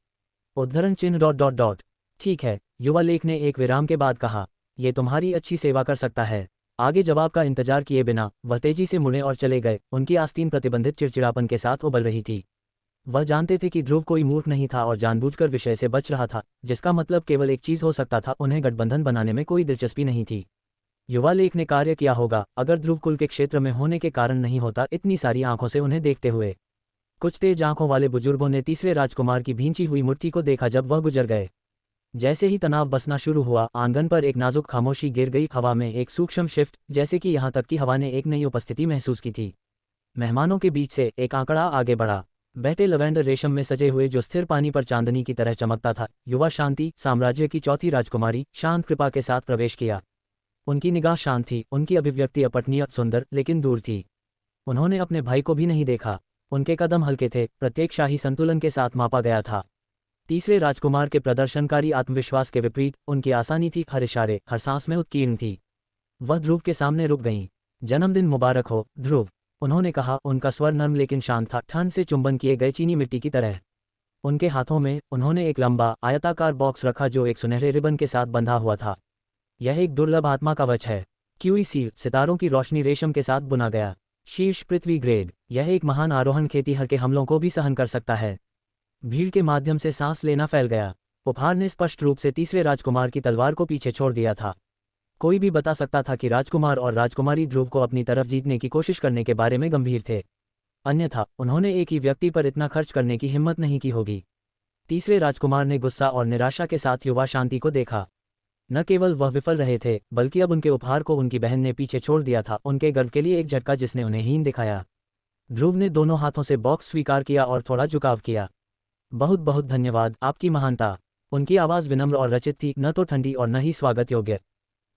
A: उद्धरण चिन्ह ... ठीक है, युवा लेक ने एक विराम के बाद कहा, ये तुम्हारी अच्छी सेवा कर सकता है। आगे जवाब का इंतजार किए बिना वह तेजी से मुड़े और चले गए। उनकी आस्तीन प्रतिबंधित चिड़चिड़ापन के साथ उबल रही थी। वह जानते थे कि ध्रुव कोई मूर्ख नहीं था और जानबूझकर विषय से बच रहा था, जिसका मतलब केवल एक चीज हो सकता था, उन्हें गठबंधन बनाने में कोई दिलचस्पी नहीं थी। युवा लेक ने कार्य किया होगा, अगर ध्रुव कुल के क्षेत्र में होने के कारण नहीं होता, इतनी सारी आंखों से उन्हें देखते हुए। कुछ तेज आंखों वाले बुजुर्गों ने तीसरे राजकुमार की भींची हुई मूर्ति को देखा जब वह गुजर गए। जैसे ही तनाव बसना शुरू हुआ, आंगन पर एक नाजुक खामोशी गिर गई, हवा में एक सूक्ष्म शिफ्ट, जैसे कि यहाँ तक कि हवा ने एक नई उपस्थिति महसूस की थी। मेहमानों के बीच से एक आंकड़ा आगे बढ़ा, बहते लवेंडर रेशम में सजे हुए, जो स्थिर पानी पर चांदनी की तरह चमकता था। युवा शांति, साम्राज्य की चौथी राजकुमारी, शांत कृपा के साथ प्रवेश किया। उनकी निगाह शांत थी, उनकी अभिव्यक्ति अपठनीय, सुंदर, लेकिन दूर थी। उन्होंने अपने भाई को भी नहीं देखा। उनके कदम हल्के थे, प्रत्येक शाही संतुलन के साथ मापा गया था। तीसरे राजकुमार के प्रदर्शनकारी आत्मविश्वास के विपरीत, उनकी आसानी थी, हर इशारे, हर सांस में उत्कीर्ण थी। वह ध्रुव के सामने रुक गईं। जन्मदिन मुबारक हो, ध्रुव, उन्होंने कहा। उनका स्वर नर्म लेकिन शांत था, ठंड से चुंबन किए गए चीनी मिट्टी की तरह। उनके हाथों में उन्होंने एक लंबा, आयताकार बॉक्स रखा जो एक सुनहरे रिबन के साथ बंधा हुआ था। यह एक दुर्लभ आत्मा कवच है। क्यूई सील, सितारों की रोशनी रेशम के साथ बुना गया। शीर्ष पृथ्वी ग्रेड। यह एक महान आरोहण खेतीहर के हमलों को भी सहन कर सकता है। भीड़ के माध्यम से सांस लेना फैल गया। उपहार ने स्पष्ट रूप से तीसरे राजकुमार की तलवार को पीछे छोड़ दिया था। कोई भी बता सकता था कि राजकुमार और राजकुमारी ध्रुव को अपनी तरफ जीतने की कोशिश करने के बारे में गंभीर थे। अन्यथा उन्होंने एक ही व्यक्ति पर इतना खर्च करने की हिम्मत नहीं की होगी। तीसरे राजकुमार ने गुस्सा और निराशा के साथ युवा शांति को देखा। न केवल वह विफल रहे थे, बल्कि अब उनके उपहार को उनकी बहन ने पीछे छोड़ दिया था। उनके गर्व के लिए एक झटका जिसने उन्हें हीन दिखाया। ध्रुव ने दोनों हाथों से बॉक्स स्वीकार किया और थोड़ा झुकाव किया। बहुत बहुत धन्यवाद, आपकी महानता। उनकी आवाज़ विनम्र और रचित थी, न तो ठंडी और न ही स्वागत योग्य,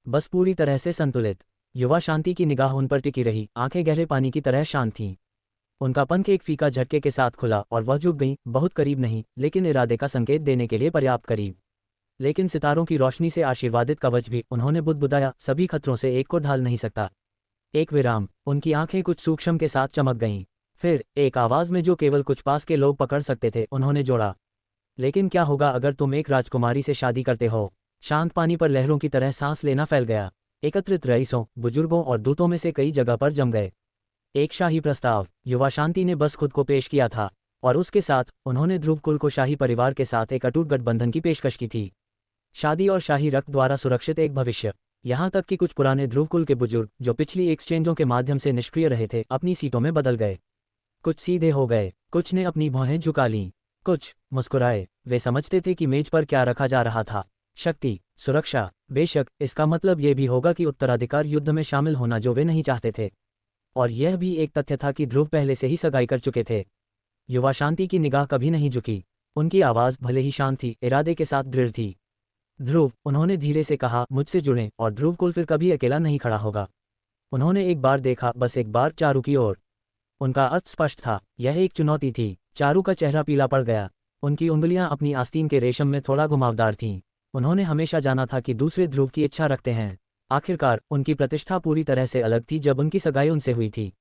A: बस पूरी तरह से संतुलित। युवा शांति की निगाह उन पर टिकी रही, आंखें गहरे पानी की तरह शांत थीं। उनका पंख एक फीका झटके के साथ खुला और वह झुक गईं, बहुत करीब नहीं, लेकिन इरादे का संकेत देने के लिए पर्याप्त करीब। लेकिन सितारों की रोशनी से आशीर्वादित कवच भी, उन्होंने बुदबुदाया, सभी खतरों से एक को ढाल नहीं सकता। एक विराम, उनकी आंखें कुछ सूक्ष्म के साथ चमक गईं। फिर एक आवाज़ में जो केवल कुछ पास के लोग पकड़ सकते थे, उन्होंने जोड़ा, लेकिन क्या होगा अगर तुम एक राजकुमारी से शादी करते हो? शांत पानी पर लहरों की तरह सांस लेना फैल गया। एकत्रित रईसों, बुजुर्गों और दूतों में से कई जगह पर जम गए। एक शाही प्रस्ताव। युवा शांति ने बस खुद को पेश किया था, और उसके साथ उन्होंने ध्रुव कुल को शाही परिवार के साथ एक अटूट गठबंधन की पेशकश की थी। शादी और शाही रक्त द्वारा सुरक्षित एक भविष्य। यहाँ तक कि कुछ पुराने ध्रुव कुल के बुजुर्ग, जो पिछली एक्सचेंजों के माध्यम से निष्क्रिय रहे थे, अपनी सीटों में बदल गए। कुछ सीधे हो गए, कुछ ने अपनी भौहें झुका लीं, कुछ मुस्कुराए। वे समझते थे कि मेज पर क्या रखा जा रहा था। शक्ति, सुरक्षा, बेशक इसका मतलब ये भी होगा कि उत्तराधिकार युद्ध में शामिल होना जो वे नहीं चाहते थे। और यह भी एक तथ्य था कि ध्रुव पहले से ही सगाई कर चुके थे। युवा शांति की निगाह कभी नहीं झुकी। उनकी आवाज़ भले ही शांत थी, इरादे के साथ दृढ़ थी। ध्रुव, उन्होंने धीरे से कहा, मुझसे जुड़ें और ध्रुव कुल फिर कभी अकेला नहीं खड़ा होगा। उन्होंने एक बार देखा, बस एक बार, चारू की ओर। उनका अर्थ स्पष्ट था, यह एक चुनौती थी। चारू का चेहरा पीला पड़ गया। उनकी उंगलियां अपनी आस्तीन के रेशम में थोड़ा घुमावदार थीं। उन्होंने हमेशा जाना था कि दूसरे ध्रुव की इच्छा रखते हैं। आखिरकार उनकी प्रतिष्ठा पूरी तरह से अलग थी जब उनकी सगाई उनसे हुई थी।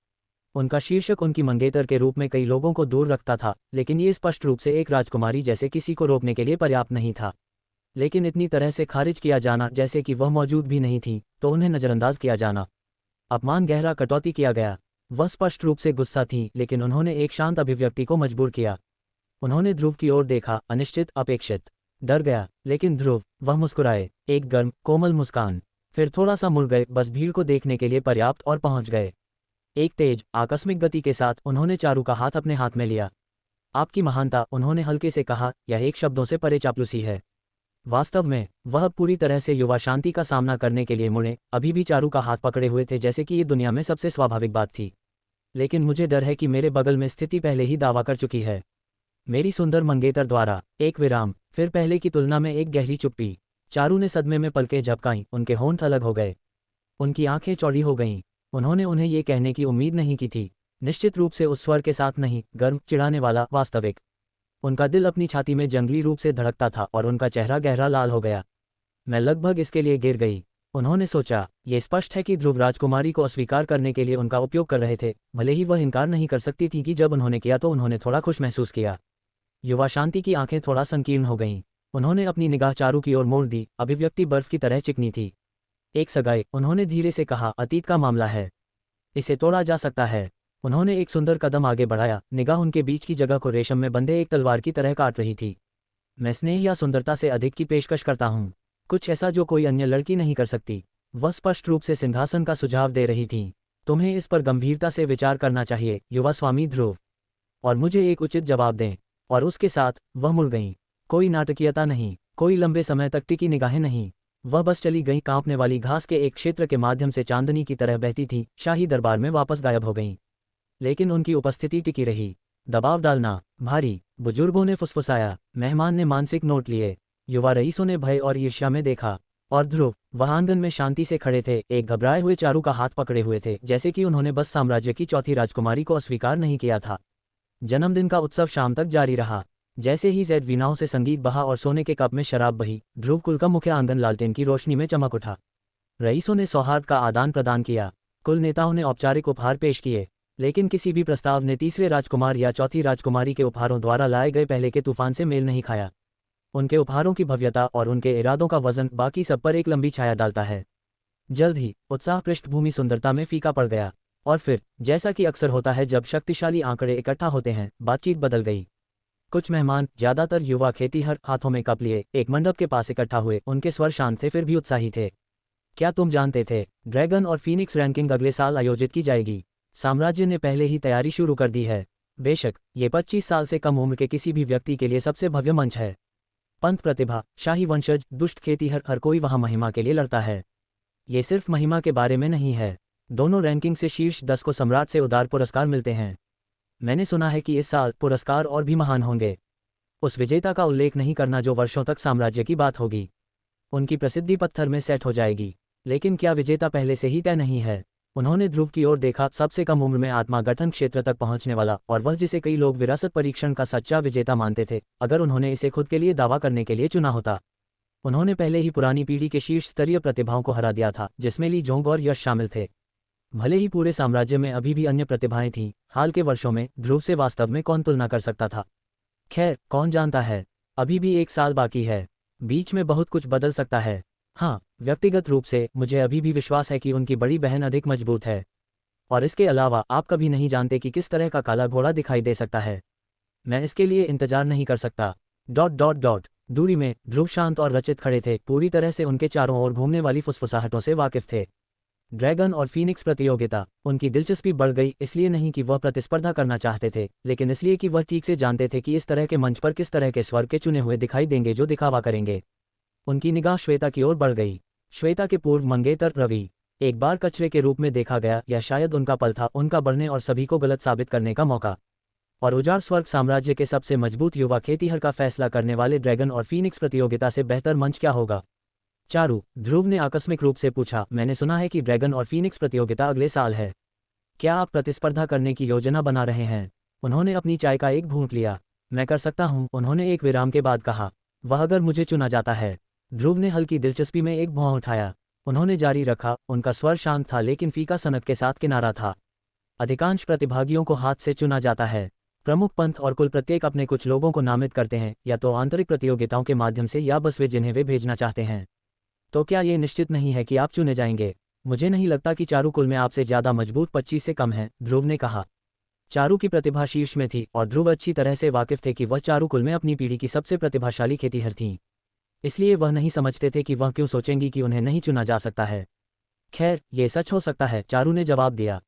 A: उनका शीर्षक उनकी मंगेतर के रूप में कई लोगों को दूर रखता था, लेकिन ये स्पष्ट रूप से एक राजकुमारी जैसे किसी को रोकने के लिए पर्याप्त नहीं था। लेकिन इतनी तरह से खारिज किया जाना, जैसे कि वह मौजूद भी नहीं थी, तो उन्हें नज़रअंदाज किया जाना। अपमान, गहरा, कटौती किया गया। वह स्पष्ट रूप से गुस्सा थी, लेकिन उन्होंने एक शांत अभिव्यक्ति को मजबूर किया। उन्होंने ध्रुव की ओर देखा, अनिश्चित, अपेक्षित। डर गया, लेकिन ध्रुव, वह मुस्कुराए, एक गर्म, कोमल मुस्कान। फिर थोड़ा सा मुड़ गए, बस भीड़ को देखने के लिए पर्याप्त, और पहुंच गए। एक तेज, आकस्मिक गति के साथ उन्होंने चारू का हाथ अपने हाथ में लिया। आपकी महानता, उन्होंने हल्के से कहा, यह एक शब्दों से परे चापलूसी है। वास्तव में वह पूरी तरह से युवा शांति का सामना करने के लिए मुड़े, अभी भी चारू का हाथ पकड़े हुए थे, जैसे कि ये दुनिया में सबसे स्वाभाविक बात थी। लेकिन मुझे डर है कि मेरे बगल में स्थिति पहले ही दावा कर चुकी है। मेरी सुंदर मंगेतर द्वारा। एक विराम, फिर पहले की तुलना में एक गहरी चुप्पी। चारू ने सदमे में पलकें झपकाईं, उनके होंठ अलग हो गए, उनकी आंखें चौड़ी हो गईं। उन्होंने उन्हें ये कहने की उम्मीद नहीं की थी, निश्चित रूप से उस स्वर के साथ नहीं, गर्म, चिढ़ाने वाला, वास्तविक। उनका दिल अपनी छाती में जंगली रूप से धड़कता था और उनका चेहरा गहरा लाल हो गया। मैं लगभग इसके लिए गिर गई। उन्होंने सोचा, ये स्पष्ट है कि ध्रुव राजकुमारी को अस्वीकार करने के लिए उनका उपयोग कर रहे थे। भले ही वह इनकार नहीं कर सकती थी कि जब उन्होंने किया तो उन्होंने थोड़ा खुश महसूस किया। युवा शांति की आंखें थोड़ा संकीर्ण हो गईं। उन्होंने अपनी निगाह चारू की ओर मोड़ दी, अभिव्यक्ति बर्फ की तरह चिकनी थी। एक सगाई, उन्होंने धीरे से कहा, अतीत का मामला है, इसे तोड़ा जा सकता है। उन्होंने एक सुंदर कदम आगे बढ़ाया, निगाह उनके बीच की जगह को रेशम में बंधे एक तलवार की तरह काट रही थी। मैं स्नेह या सुंदरता से अधिक की पेशकश करता हूँ, कुछ ऐसा जो कोई अन्य लड़की नहीं कर सकती। वह स्पष्ट रूप से सिंहासन का सुझाव दे रही थी। तुम्हें इस पर गंभीरता से विचार करना चाहिए, युवा स्वामी ध्रुव, और मुझे एक उचित जवाब दें। और उसके साथ वह मुड़ गईं। कोई नाटकीयता नहीं, कोई लंबे समय तक टिकी निगाहें नहीं। वह बस चली गईं, कांपने वाली घास के एक क्षेत्र के माध्यम से चांदनी की तरह बहती थी, शाही दरबार में वापस गायब हो गईं। लेकिन उनकी उपस्थिति टिकी रही। दबाव डालना, भारी। बुजुर्गों ने फुसफुसाया, मेहमान ने मानसिक नोट लिए, युवा रईसों ने भय और ईर्ष्या में देखा। और ध्रुव, वह आंगन में शांति से खड़े थे, एक घबराए हुए चारू का हाथ पकड़े हुए थे, जैसे कि उन्होंने बस साम्राज्य की चौथी राजकुमारी को अस्वीकार नहीं किया था। जन्मदिन का उत्सव शाम तक जारी रहा। जैसे ही जैद वीणाओं से संगीत बहा और सोने के कप में शराब बही, ध्रुव कुल का मुख्य आंगन लालटेन की रोशनी में चमक उठा। रईसों ने सौहार्द का आदान प्रदान किया, कुल नेताओं ने औपचारिक उपहार पेश किए, लेकिन किसी भी प्रस्ताव ने तीसरे राजकुमार या चौथी राजकुमारी के उपहारों द्वारा लाए गए पहले के तूफान से मेल नहीं खाया। उनके उपहारों की भव्यता और उनके इरादों का वजन बाकी सब पर एक लंबी छाया डालता है। जल्द ही उत्साह पृष्ठभूमि सुंदरता में फीका पड़ गया, और फिर, जैसा कि अक्सर होता है जब शक्तिशाली आंकड़े इकट्ठा होते हैं, बातचीत बदल गई। कुछ मेहमान, ज्यादातर युवा खेतीहर, हाथों में कप लिए एक मंडप के पास इकट्ठा हुए। उनके स्वर शांत थे, फिर भी उत्साही थे। क्या तुम जानते थे, ड्रैगन और फीनिक्स रैंकिंग अगले साल आयोजित की जाएगी? साम्राज्य ने पहले ही तैयारी शुरू कर दी है। बेशक ये 25 साल से कम उम्र के किसी भी व्यक्ति के लिए सबसे भव्य मंच है। पंत प्रतिभा, शाही वंशज, दुष्ट खेतीहर, हर कोई वहां महिमा के लिए लड़ता है। ये सिर्फ महिमा के बारे में नहीं है। दोनों रैंकिंग से शीर्ष 10 को सम्राट से उदार पुरस्कार मिलते हैं। मैंने सुना है कि इस साल पुरस्कार और भी महान होंगे। उस विजेता का उल्लेख नहीं करना जो वर्षों तक साम्राज्य की बात होगी। उनकी प्रसिद्धि पत्थर में सेट हो जाएगी। लेकिन क्या विजेता पहले से ही तय नहीं है? उन्होंने ध्रुव की ओर देखा, सबसे कम उम्र में आत्मा गठन क्षेत्र तक पहुंचने वाला, और वह जिसे कई लोग विरासत परीक्षण का सच्चा विजेता मानते थे, अगर उन्होंने इसे खुद के लिए दावा करने के लिए चुना होता। उन्होंने पहले ही पुरानी पीढ़ी के शीर्ष स्तरीय प्रतिभाओं को हरा दिया था, जिसमें ली जोंग और यश शामिल थे। भले ही पूरे साम्राज्य में अभी भी अन्य प्रतिभाएं थीं, हाल के वर्षों में ध्रुव से वास्तव में कौन तुलना कर सकता था? खैर, कौन जानता है, अभी भी 1 साल बाकी है, बीच में बहुत कुछ बदल सकता है। हाँ, व्यक्तिगत रूप से मुझे अभी भी विश्वास है कि उनकी बड़ी बहन अधिक मजबूत है। और इसके अलावा आप कभी नहीं जानते कि किस तरह का काला घोड़ा दिखाई दे सकता है। मैं इसके लिए इंतजार नहीं कर सकता। ... दूरी में ध्रुव शांत और रचित खड़े थे, पूरी तरह से उनके चारों ओर घूमने वाली फुसफुसाहटों से वाकिफ थे। ड्रैगन और फीनिक्स प्रतियोगिता। उनकी दिलचस्पी बढ़ गई, इसलिए नहीं कि वह प्रतिस्पर्धा करना चाहते थे, लेकिन इसलिए कि वह ठीक से जानते थे कि इस तरह के मंच पर किस तरह के स्वर के चुने हुए दिखाई देंगे जो दिखावा करेंगे। उनकी निगाह श्वेता की ओर बढ़ गई। श्वेता के पूर्व मंगेतर रवि एक बार कचरे के रूप में देखा गया, या शायद उनका पल था उनका बढ़ने और सभी को गलत साबित करने का मौका। और उजाड़ स्वर्ग साम्राज्य के सबसे मजबूत युवा खेतीहर का फैसला करने वाले ड्रैगन और फीनिक्स प्रतियोगिता से बेहतर मंच क्या होगा? चारू, ध्रुव ने आकस्मिक रूप से पूछा, मैंने सुना है कि ड्रैगन और फीनिक्स प्रतियोगिता अगले साल है। क्या आप प्रतिस्पर्धा करने की योजना बना रहे हैं? उन्होंने अपनी चाय का एक घूंट लिया। मैं कर सकता हूं, उन्होंने एक विराम के बाद कहा। वह अगर मुझे चुना जाता है। ध्रुव ने हल्की दिलचस्पी में एक भौं उठाया। उन्होंने जारी रखा, उनका स्वर शांत था लेकिन फीका सनक के साथ किनारा था। अधिकांश प्रतिभागियों को हाथ से चुना जाता है। प्रमुख पंथ और कुल प्रत्येक अपने कुछ लोगों को नामित करते हैं, या तो आंतरिक प्रतियोगिताओं के माध्यम से या बस वे जिन्हें वे भेजना चाहते हैं। तो क्या ये निश्चित नहीं है कि आप चुने जाएंगे? मुझे नहीं लगता कि चारू कुल में आपसे ज़्यादा मजबूत 25 से कम है, ध्रुव ने कहा। चारू की प्रतिभा शीर्ष में थी और ध्रुव अच्छी तरह से वाकिफ थे कि वह चारू कुल में अपनी पीढ़ी की सबसे प्रतिभाशाली खेतीहर थीं। इसलिए वह नहीं समझते थे कि वह क्यों सोचेंगी कि उन्हें नहीं चुना जा सकता है। खैर, ये सच हो सकता है, चारू ने जवाब दिया।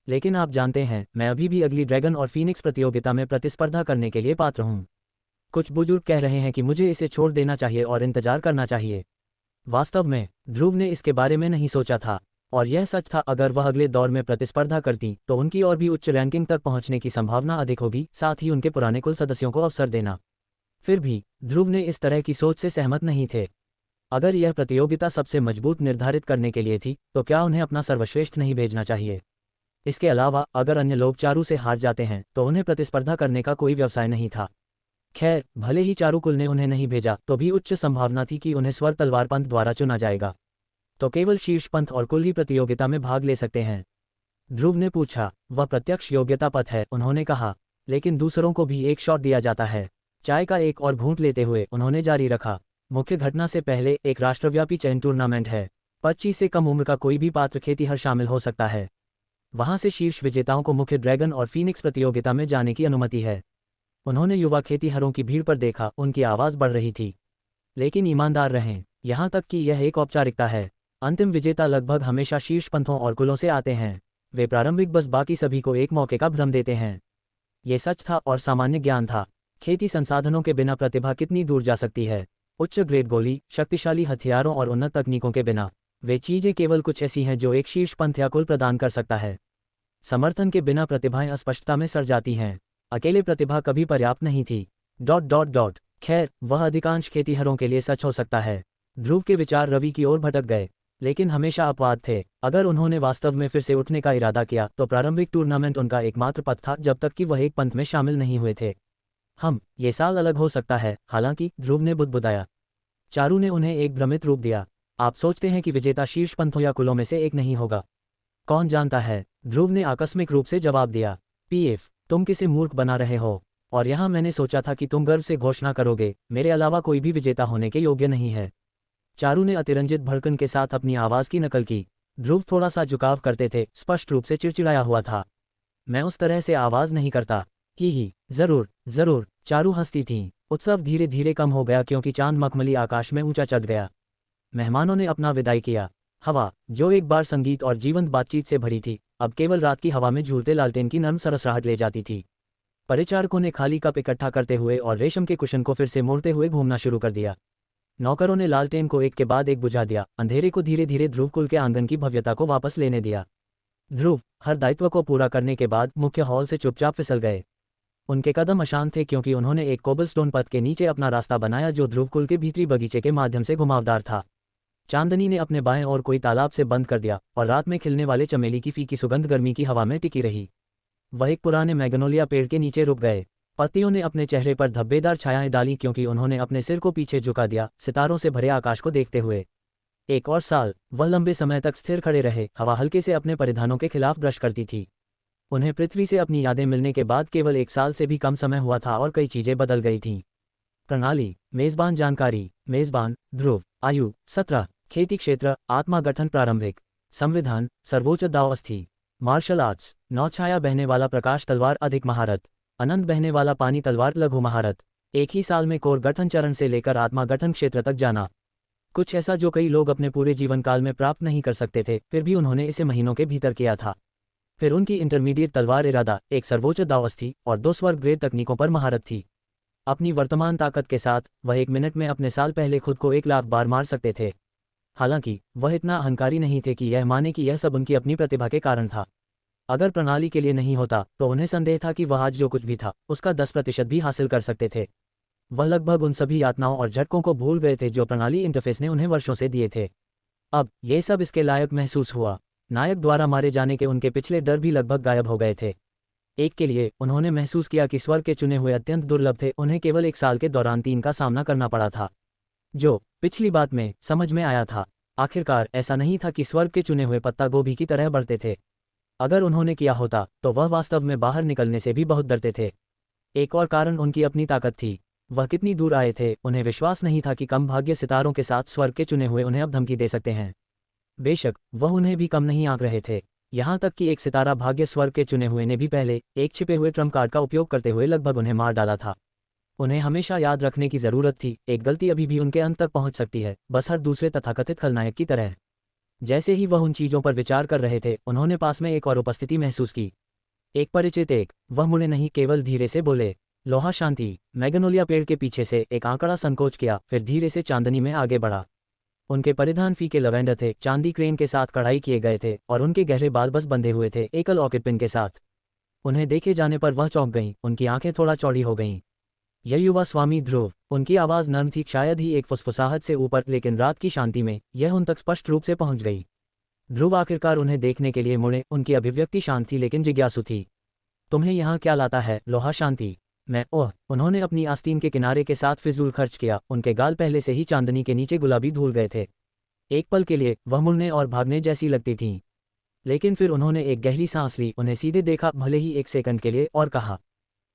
A: लेकिन आप जानते हैं, मैं अभी भी अगली ड्रैगन और फीनिक्स प्रतियोगिता में प्रतिस्पर्धा करने के लिए पात्र हूँ। कुछ बुजुर्ग कह रहे हैं कि मुझे इसे छोड़ देना चाहिए और इंतजार करना चाहिए। वास्तव में ध्रुव ने इसके बारे में नहीं सोचा था, और यह सच था। अगर वह अगले दौर में प्रतिस्पर्धा करती तो उनकी और भी उच्च रैंकिंग तक पहुंचने की संभावना अधिक होगी, साथ ही उनके पुराने कुल सदस्यों को अवसर देना। फिर भी ध्रुव ने इस तरह की सोच से सहमत नहीं थे। अगर यह प्रतियोगिता सबसे मजबूत निर्धारित करने के लिए थी, तो क्या उन्हें अपना सर्वश्रेष्ठ नहीं भेजना चाहिए? इसके अलावा अगर अन्य लोग चारू से हार जाते हैं तो उन्हें प्रतिस्पर्धा करने का कोई व्यवसाय नहीं था। खैर, भले ही चारू कुल ने उन्हें नहीं भेजा, तो भी उच्च संभावना थी कि उन्हें स्वर तलवार पंथ द्वारा चुना जाएगा। तो केवल शीर्ष पंथ और कुल ही प्रतियोगिता में भाग ले सकते हैं? ध्रुव ने पूछा। वह प्रत्यक्ष योग्यता पथ है, उन्होंने कहा, लेकिन दूसरों को भी एक शॉट दिया जाता है। चाय का एक और घूंट लेते हुए उन्होंने जारी रखा। मुख्य घटना से पहले एक राष्ट्रव्यापी चयन टूर्नामेंट है। 25 से कम उम्र का कोई भी पात्र खेतीहर शामिल हो सकता है। वहां से शीर्ष विजेताओं को मुख्य ड्रैगन और फीनिक्स प्रतियोगिता में जाने की अनुमति है। उन्होंने युवा खेतीहरों की भीड़ पर देखा, उनकी आवाज़ बढ़ रही थी। लेकिन ईमानदार रहें, यहाँ तक कि यह एक औपचारिकता है। अंतिम विजेता लगभग हमेशा शीर्ष पंथों और कुलों से आते हैं। वे प्रारंभिक बस बाकी सभी को एक मौके का भ्रम देते हैं। ये सच था और सामान्य ज्ञान था। खेती संसाधनों के बिना प्रतिभा कितनी दूर जा सकती है? उच्च ग्रेड गोली, शक्तिशाली हथियारों और उन्नत तकनीकों के बिना वे चीजें केवल कुछ ऐसी हैं जो एक शीर्ष पंथ या कुल प्रदान कर सकता है। समर्थन के बिना प्रतिभाएं अस्पष्टता में सड़ जाती हैं। अकेले प्रतिभा कभी पर्याप्त नहीं थी। ... खैर, वह अधिकांश खेतीहरों के लिए सच हो सकता है। ध्रुव के विचार रवि की ओर भटक गए, लेकिन हमेशा अपवाद थे। अगर उन्होंने वास्तव में फिर से उठने का इरादा किया तो प्रारंभिक टूर्नामेंट उनका एकमात्र पथ था, जब तक कि वह एक पंथ में शामिल नहीं हुए थे। ये साल अलग हो सकता है, हालांकि, ध्रुव ने बुदबुदाया। चारू ने उन्हें एक भ्रमित रूप दिया। आप सोचते हैं कि विजेता शीर्ष पंथों या कुलों में से एक नहीं होगा? कौन जानता है, ध्रुव ने आकस्मिक रूप से जवाब दिया। पीएफ, तुम किसे मूर्ख बना रहे हो? और यहाँ मैंने सोचा था कि तुम गर्व से घोषणा करोगे, मेरे अलावा कोई भी विजेता होने के योग्य नहीं है। चारू ने अतिरंजित भड़कन के साथ अपनी आवाज़ की नकल की। ध्रुव थोड़ा सा झुकाव करते थे, स्पष्ट रूप से चिड़चिड़ाया हुआ था। मैं उस तरह से आवाज़ नहीं करता। ही, जरूर जरूर, चारू हंसती थीं। उत्सव धीरे धीरे कम हो गया क्योंकि चांद मखमली आकाश में ऊंचा चढ़ गया। मेहमानों ने अपना विदाई किया। हवा, जो एक बार संगीत और जीवंत बातचीत से भरी थी, अब केवल रात की हवा में झूलते लालटेन की नर्म सरसराहट ले जाती थी। परिचारकों ने खाली कप इकट्ठा करते हुए और रेशम के कुशन को फिर से मोड़ते हुए घूमना शुरू कर दिया। नौकरों ने लालटेन को एक के बाद एक बुझा दिया, अंधेरे को धीरे धीरे ध्रुव कुल के आंगन की भव्यता को वापस लेने दिया। ध्रुव, हर दायित्व को पूरा करने के बाद मुख्य हॉल से चुपचाप फिसल गए। उनके कदम अशांत थे क्योंकि उन्होंने एक कोबलस्टोन पथ के नीचे अपना रास्ता बनाया जो ध्रुव कुल के भीतरी बगीचे के माध्यम से घुमावदार था। चांदनी ने अपने बाएं ओर कोई तालाब से बंद कर दिया और रात में खिलने वाले चमेली की फीकी सुगंध गर्मी की हवा में टिकी रही। वह एक पुराने मैग्नोलिया पेड़ के नीचे रुक गए। पत्तियों ने अपने चेहरे पर धब्बेदार छायाएं डाली क्योंकि उन्होंने अपने सिर को पीछे झुका दिया, सितारों से भरे आकाश को देखते हुए। एक और साल वह लंबे समय तक स्थिर खड़े रहे। हवा हल्के से अपने परिधानों के खिलाफ ब्रश करती थी। उन्हें पृथ्वी से अपनी यादें मिलने के बाद केवल 1 साल से भी कम समय हुआ था और कई चीजें बदल गई थीं। प्रणाली, मेजबान जानकारी, मेजबान ध्रुव, आयु 17, खेती क्षेत्र आत्मा गठन प्रारंभिक, संविधान सर्वोच्च दावास्थी, मार्शल आर्ट्स, नौछाया बहने वाला प्रकाश तलवार अधिक महारत, अनंत बहने वाला पानी तलवार लघु महारत। एक ही साल में कोर गठन चरण से लेकर आत्मा गठन क्षेत्र तक जाना। कुछ ऐसा जो कई लोग अपने पूरे जीवन काल में प्राप्त नहीं कर सकते थे, फिर भी उन्होंने इसे महीनों के भीतर किया था। फिर उनकी इंटरमीडिएट तलवार इरादा एक सर्वोच्च दावस थी और 2 स्वर्ग ग्रेड तकनीकों पर महारत थी। अपनी वर्तमान ताकत के साथ वह 1 मिनट में अपने साल पहले खुद को 1 लाख बार मार सकते थे। हालांकि वह इतना अहंकारी नहीं थे कि यह माने कि यह सब उनकी अपनी प्रतिभा के कारण था। अगर प्रणाली के लिए नहीं होता तो उन्हें संदेह था कि वह आज जो कुछ भी था उसका 10% भी हासिल कर सकते थे। वह लगभग उन सभी यातनाओं और झटकों को भूल गए थे जो प्रणाली इंटरफेस ने उन्हें वर्षों से दिए थे। अब ये सब इसके लायक महसूस हुआ। नायक द्वारा मारे जाने के उनके पिछले डर भी लगभग गायब हो गए थे। एक के लिए उन्होंने महसूस किया कि स्वर्ग के चुने हुए अत्यंत दुर्लभ थे, उन्हें केवल 1 साल के दौरान 3 का सामना करना पड़ा था, जो पिछली बात में समझ में आया था। आखिरकार ऐसा नहीं था कि स्वर्ग के चुने हुए पत्ता गोभी की तरह बढ़ते थे। अगर उन्होंने किया होता तो वह वास्तव में बाहर निकलने से भी बहुत डरते थे। एक और कारण उनकी अपनी ताकत थी। वह कितनी दूर आए थे, उन्हें विश्वास नहीं था कि कम भाग्य सितारों के साथ स्वर्ग के चुने हुए उन्हें अब धमकी दे सकते हैं। बेशक वह उन्हें भी कम नहीं आंक रहे थे, यहाँ तक कि एक सितारा भाग्य स्वर्ग के चुने हुए ने भी पहले एक छिपे हुए ट्रम्प कार्ड का उपयोग करते हुए लगभग उन्हें मार डाला था। उन्हें हमेशा याद रखने की जरूरत थी, एक गलती अभी भी उनके अंत तक पहुंच सकती है, बस हर दूसरे तथाकथित खलनायक की तरह। जैसे ही वह उन चीजों पर विचार कर रहे थे, उन्होंने पास में एक और उपस्थिति महसूस की। एक परिचित वह मुड़े नहीं, केवल धीरे से बोले, लोहा शांति। मैग्नोलिया पेड़ के पीछे से एक आंकड़ा संकोच किया, फिर धीरे से चांदनी में आगे बढ़ा। उनके परिधान फीके लवेंडर थे, चांदी क्रेन के साथ कढ़ाई किए गए थे और उनके गहरे बाल बस बंधे हुए थे एकल ऑर्किड पिन के साथ। उन्हें देखे जाने पर वह चौंक गईं, उनकी आंखें थोड़ा चौड़ी हो गईं। यह युवा स्वामी ध्रुव। उनकी आवाज़ नर्म थी, शायद ही एक फुसफुसाहट से ऊपर, लेकिन रात की शांति में यह उन तक स्पष्ट रूप से पहुंच गई। ध्रुव आखिरकार उन्हें देखने के लिए मुड़े, उनकी अभिव्यक्ति शांत थी लेकिन जिज्ञासु थी। तुम्हें यहाँ क्या लाता है, लोहा शांति? मैं उन्होंने अपनी आस्तीन के किनारे के साथ फिजूल खर्च किया, उनके गाल पहले से ही चांदनी के नीचे गुलाबी धूल गए थे। एक पल के लिए वह मुड़ने और भागने जैसी लगती थीं, लेकिन फिर उन्होंने एक गहरी सांस ली, उन्हें सीधे देखा, भले ही 1 सेकंड के लिए, और कहा,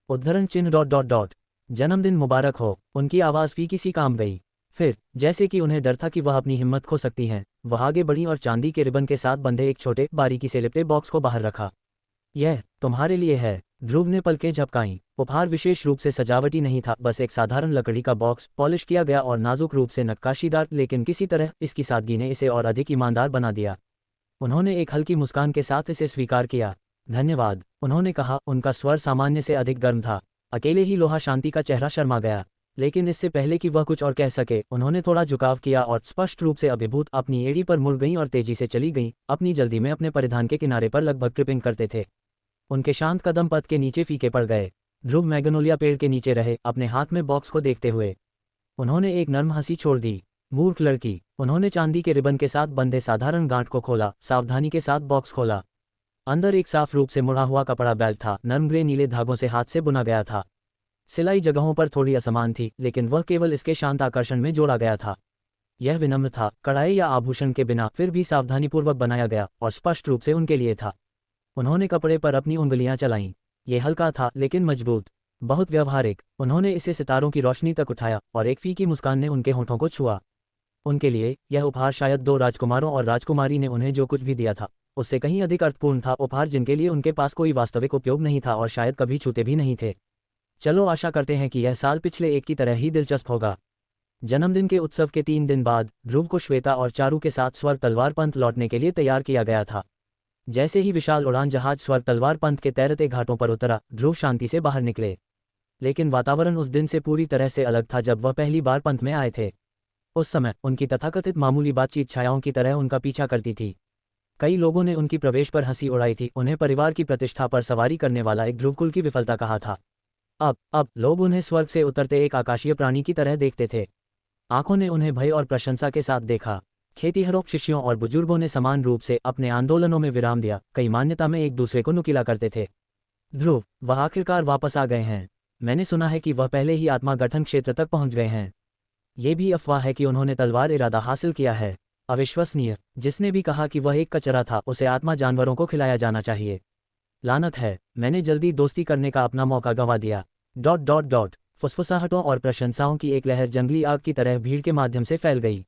A: उद्धरण चिन्ह ... जन्मदिन मुबारक हो। उनकी आवाज़ फीकी सी काम गई। फिर जैसे कि उन्हें डर था कि वह अपनी हिम्मत खो सकती हैं, वह आगे बढ़ी और चांदी के रिबन के साथ बंधे एक छोटे बारीकी से लिपटे बॉक्स को बाहर रखा। यह तुम्हारे लिए है। ध्रुव ने पलकें झपकाईं। उपहार विशेष रूप से सजावटी नहीं था, बस एक साधारण लकड़ी का बॉक्स, पॉलिश किया गया और नाजुक रूप से नक्काशीदार, लेकिन किसी तरह इसकी सादगी ने इसे और अधिक ईमानदार बना दिया। उन्होंने एक हल्की मुस्कान के साथ इसे स्वीकार किया। धन्यवाद, उन्होंने कहा, उनका स्वर सामान्य से अधिक गर्म था। अकेले ही लोहा शांति का चेहरा शर्मा गया, लेकिन इससे पहले कि वह कुछ और कह सके, उन्होंने थोड़ा झुकाव किया और स्पष्ट रूप से अभिभूत अपनी एड़ी पर मुड़ गईं और तेजी से चली गईं, अपनी जल्दी में अपने परिधान के किनारे पर लगभग ट्रिपिंग करते थे। उनके शांत कदम पथ के नीचे फीके पड़ गए। ध्रुव मैग्नोलिया पेड़ के नीचे रहे, अपने हाथ में बॉक्स को देखते हुए। उन्होंने एक नर्म हंसी छोड़ दी। मूर्ख लड़की। उन्होंने चांदी के रिबन के साथ बंधे साधारण गांठ को खोला, सावधानी के साथ बॉक्स खोला। अंदर एक साफ रूप से मुड़ा हुआ कपड़ा बैग था, नर्म ग्रे नीले धागों से हाथ से बुना गया था। सिलाई जगहों पर थोड़ी असमान थी, लेकिन वह केवल इसके शांत आकर्षण में जोड़ा गया था। यह विनम्र था, कढ़ाई या आभूषण के बिना, फिर भी सावधानीपूर्वक बनाया गया और स्पष्ट रूप से उनके लिए था। उन्होंने कपड़े पर अपनी उंगलियां चलाईं। ये हल्का था लेकिन मजबूत, बहुत व्यवहारिक। उन्होंने इसे सितारों की रोशनी तक उठाया और एक फीकी मुस्कान ने उनके होठों को छुआ। उनके लिए यह उपहार शायद 2 राजकुमारों और राजकुमारी ने उन्हें जो कुछ भी दिया था उससे कहीं अधिक अर्थपूर्ण था, उपहार जिनके लिए उनके पास कोई वास्तविक उपयोग नहीं था और शायद कभी छूते भी नहीं थे। चलो आशा करते हैं कि यह साल पिछले एक की तरह ही दिलचस्प होगा। जन्मदिन के उत्सव के 3 दिन बाद ध्रुव को श्वेता और चारू के साथ स्वर्ग तलवार पंथ लौटने के लिए तैयार किया गया था। जैसे ही विशाल उड़ान जहाज स्वर्ग तलवार पंथ के तैरते घाटों पर उतरा, ध्रुव शांति से बाहर निकले। लेकिन वातावरण उस दिन से पूरी तरह से अलग था जब वह पहली बार पंथ में आए थे। उस समय उनकी तथाकथित मामूली बातचीत छायाओं की तरह उनका पीछा करती थी। कई लोगों ने उनकी प्रवेश पर हंसी उड़ाई थी, उन्हें परिवार की प्रतिष्ठा पर सवारी करने वाला एक ध्रुवकुल की विफलता कहा था। अब लोग उन्हें स्वर्ग से उतरते एक आकाशीय प्राणी की तरह देखते थे। आंखों ने उन्हें भय और प्रशंसा के साथ देखा। खेतीहरों, शिष्यों और बुजुर्गों ने समान रूप से अपने आंदोलनों में विराम दिया, कई मान्यता में एक दूसरे को नुकीला करते थे। ध्रुव, वह आखिरकार वापस आ गए हैं। मैंने सुना है कि वह पहले ही आत्मा गठन क्षेत्र तक पहुंच गए हैं। ये भी अफवाह है कि उन्होंने तलवार इरादा हासिल किया है। अविश्वसनीय। जिसने भी कहा कि वह एक कचरा था, उसे आत्मा जानवरों को खिलाया जाना चाहिए। लानत है, मैंने जल्दी दोस्ती करने का अपना मौका गंवा दिया। ... फुसफुसाहटों और प्रशंसाओं की एक लहर जंगली आग की तरह भीड़ के माध्यम से फैल गई।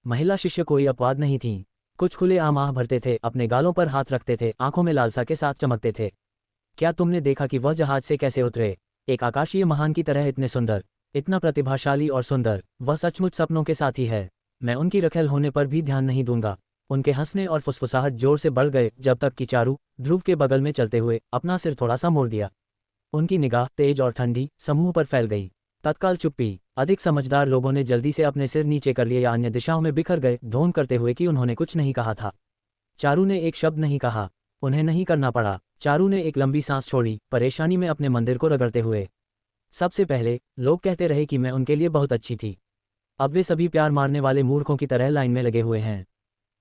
A: महिला शिष्य कोई अपवाद नहीं थीं। कुछ खुले आम आह भरते थे, अपने गालों पर हाथ रखते थे, आंखों में लालसा के साथ चमकते थे। क्या तुमने देखा कि वह जहाज से कैसे उतरे? एक आकाशीय महान की तरह, इतने सुंदर, इतना प्रतिभाशाली और सुंदर। वह सचमुच सपनों के साथी है। मैं उनकी रखेल होने पर भी ध्यान नहीं दूंगा। उनके हंसने और फुसफुसाहट जोर से बढ़ गए जब तक कि चारू ध्रुव के बगल में चलते हुए अपना सिर थोड़ा सा मोड़ दिया। उनकी निगाह तेज और ठंडी समूह पर फैल गई। तत्काल चुप्पी। अधिक समझदार लोगों ने जल्दी से अपने सिर नीचे कर लिए या अन्य दिशाओं में बिखर गए, ढोंग करते हुए कि उन्होंने कुछ नहीं कहा था। चारू ने एक शब्द नहीं कहा। उन्हें नहीं करना पड़ा। चारू ने एक लंबी सांस छोड़ी, परेशानी में अपने मंदिर को रगड़ते हुए। सबसे पहले लोग कहते रहे कि मैं उनके लिए बहुत अच्छी थी। अब वे सभी प्यार मारने वाले मूर्खों की तरह लाइन में लगे हुए हैं।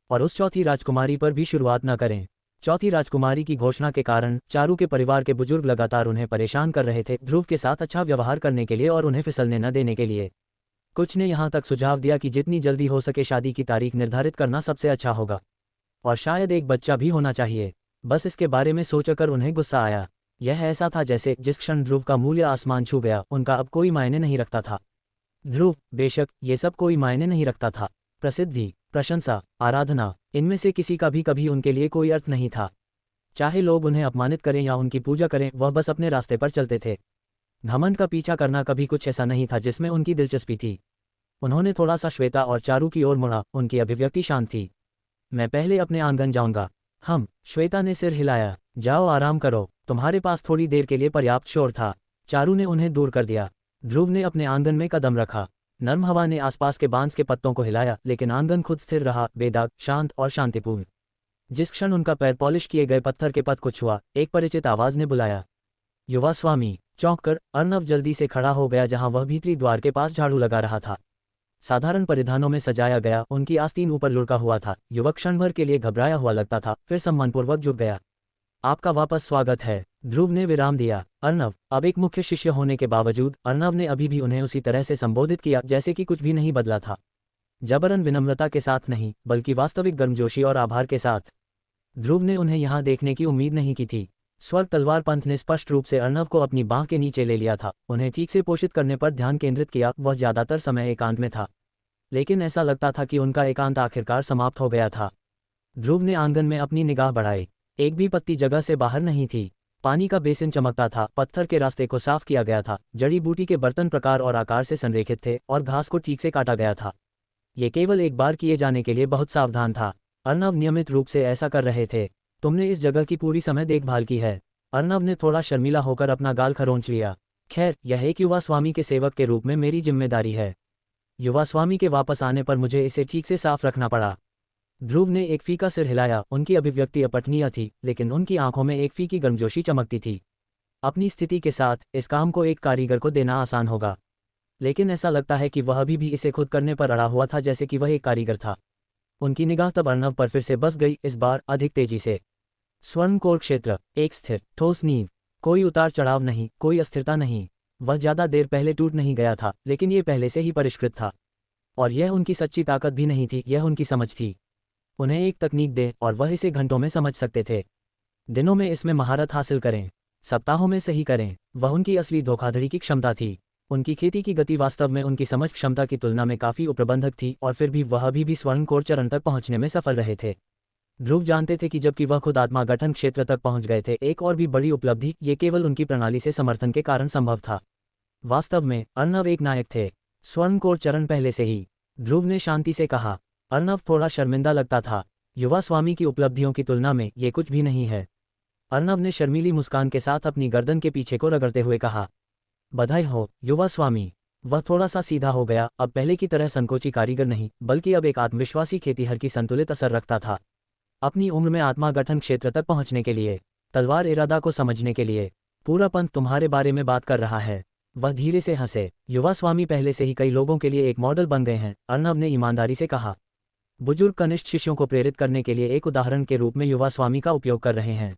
A: और उस चौथी राजकुमारी पर भी शुरुआत न करें। चौथी राजकुमारी की घोषणा के कारण चारू के परिवार के बुजुर्ग लगातार उन्हें परेशान कर रहे थे, ध्रुव के साथ अच्छा व्यवहार करने के लिए और उन्हें फिसलने न देने के लिए। कुछ ने यहाँ तक सुझाव दिया कि जितनी जल्दी हो सके शादी की तारीख निर्धारित करना सबसे अच्छा होगा, और शायद एक बच्चा भी होना चाहिए। बस इसके बारे में सोचकर उन्हें गुस्सा आया। यह ऐसा था जैसे जिस क्षण ध्रुव का मूल्य आसमान छू गया, उनका अब कोई मायने नहीं रखता था। ध्रुव, बेशक ये सब कोई मायने नहीं रखता था। प्रसिद्धि, प्रशंसा, आराधना, इनमें से किसी का भी कभी उनके लिए कोई अर्थ नहीं था। चाहे लोग उन्हें अपमानित करें या उनकी पूजा करें, वह बस अपने रास्ते पर चलते थे। घमंड का पीछा करना कभी कुछ ऐसा नहीं था जिसमें उनकी दिलचस्पी थी। उन्होंने थोड़ा सा श्वेता और चारू की ओर मुड़ा, उनकी अभिव्यक्ति शांत थी। मैं पहले अपने आंगन जाऊंगा। श्वेता ने सिर हिलाया। जाओ आराम करो, तुम्हारे पास थोड़ी देर के लिए पर्याप्त शोर था। चारू ने उन्हें दूर कर दिया। ध्रुव ने अपने आंगन में कदम रखा। नर्म हवा ने आसपास के बांस के पत्तों को हिलाया, लेकिन आंगन खुद स्थिर रहा, बेदाग, शांत और शांतिपूर्ण। जिस क्षण उनका पैर पॉलिश किए गए पत्थर के पद को छुआ, एक परिचित आवाज ने बुलाया, युवा स्वामी। चौंककर अर्णव जल्दी से खड़ा हो गया जहां वह भीतरी द्वार के पास झाड़ू लगा रहा था। साधारण परिधानों में सजाया गया, उनकी आस्तीन ऊपर लुढ़का हुआ था। युवक क्षण भर के लिए घबराया हुआ लगता था, फिर सम्मानपूर्वक झुक गया। आपका वापस स्वागत है, ध्रुव ने विराम दिया। अर्णव। अब एक मुख्य शिष्य होने के बावजूद अर्णव ने अभी भी उन्हें उसी तरह से संबोधित किया जैसे कि कुछ भी नहीं बदला था। जबरन विनम्रता के साथ नहीं, बल्कि वास्तविक गर्मजोशी और आभार के साथ। ध्रुव ने उन्हें यहाँ देखने की उम्मीद नहीं की थी। स्वर्ग तलवार पंथ ने स्पष्ट रूप से अर्णव को अपनी बांह के नीचे ले लिया था, उन्हें ठीक से पोषित करने पर ध्यान केंद्रित किया। वह ज्यादातर समय एकांत में था, लेकिन ऐसा लगता था कि उनका एकांत आखिरकार समाप्त हो गया था। ध्रुव ने आंगन में अपनी निगाह बढ़ाई। एक भी पत्ती जगह से बाहर नहीं थी। पानी का बेसिन चमकता था, पत्थर के रास्ते को साफ किया गया था, जड़ी बूटी के बर्तन प्रकार और आकार से संरेखित थे और घास को ठीक से काटा गया था। ये केवल एक बार किए जाने के लिए बहुत सावधान था। अर्णव नियमित रूप से ऐसा कर रहे थे। तुमने इस जगह की पूरी समय देखभाल की है। अर्णव ने थोड़ा शर्मीला होकर अपना गाल खरोंच लिया। खैर, यह एक युवा स्वामी के सेवक के रूप में मेरी जिम्मेदारी है। युवा स्वामी के वापस आने पर मुझे इसे ठीक से साफ रखना पड़ा। ध्रुव ने एक फीका सिर हिलाया। उनकी अभिव्यक्ति अपठनीय थी, लेकिन उनकी आंखों में एक फीकी गर्मजोशी चमकती थी। अपनी स्थिति के साथ इस काम को एक कारीगर को देना आसान होगा, लेकिन ऐसा लगता है कि वह अभी भी इसे खुद करने पर अड़ा हुआ था, जैसे कि वह एक कारीगर था। उनकी निगाह तब अर्णव पर फिर से बस गई, इस बार अधिक तेजी से। स्वर्णकोर क्षेत्र, एक स्थिर ठोस नींव, कोई उतार चढ़ाव नहीं, कोई अस्थिरता नहीं। वह ज्यादा देर पहले टूट नहीं गया था, लेकिन ये पहले से ही परिष्कृत था। और यह उनकी सच्ची ताकत भी नहीं थी, यह उनकी समझ थी। उन्हें एक तकनीक दे और वह इसे घंटों में समझ सकते थे। दिनों में इसमें महारत हासिल करें, सप्ताहों में सही करें। वह उनकी असली धोखाधड़ी की क्षमता थी। उनकी खेती की गति वास्तव में उनकी समझ क्षमता की तुलना में काफ़ी उपप्रबंधक थी, और फिर भी वह अभी भी स्वर्णकोर चरण तक पहुंचने में सफल रहे थे। ध्रुव जानते थे कि जबकि वह खुद आत्मा गठन क्षेत्र तक पहुंच गए थे, एक और भी बड़ी उपलब्धि, ये केवल उनकी प्रणाली से समर्थन के कारण संभव था। वास्तव में अर्णव एक नायक थे। स्वर्णकोर चरण पहले से ही, ध्रुव ने शांति से कहा। अर्णव थोड़ा शर्मिंदा लगता था। युवा स्वामी की उपलब्धियों की तुलना में ये कुछ भी नहीं है। अर्णव ने शर्मीली मुस्कान के साथ अपनी गर्दन के पीछे को रगड़ते हुए कहा, बधाई हो युवा स्वामी। वह थोड़ा सा सीधा हो गया, अब पहले की तरह संकोची कारीगर नहीं, बल्कि अब एक आत्मविश्वासी खेतीहर की संतुलित असर रखता था। अपनी उम्र में आत्मा गठन क्षेत्र तक पहुंचने के लिए, तलवार इरादा को समझने के लिए, पूरा पंथ तुम्हारे बारे में बात कर रहा है। वह धीरे से हंसे। युवा स्वामी पहले से ही कई लोगों के लिए एक मॉडल बन गए हैं, अर्णव ने ईमानदारी से कहा। बुजुर्ग कनिष्ठ शिष्यों को प्रेरित करने के लिए एक उदाहरण के रूप में युवा स्वामी का उपयोग कर रहे हैं।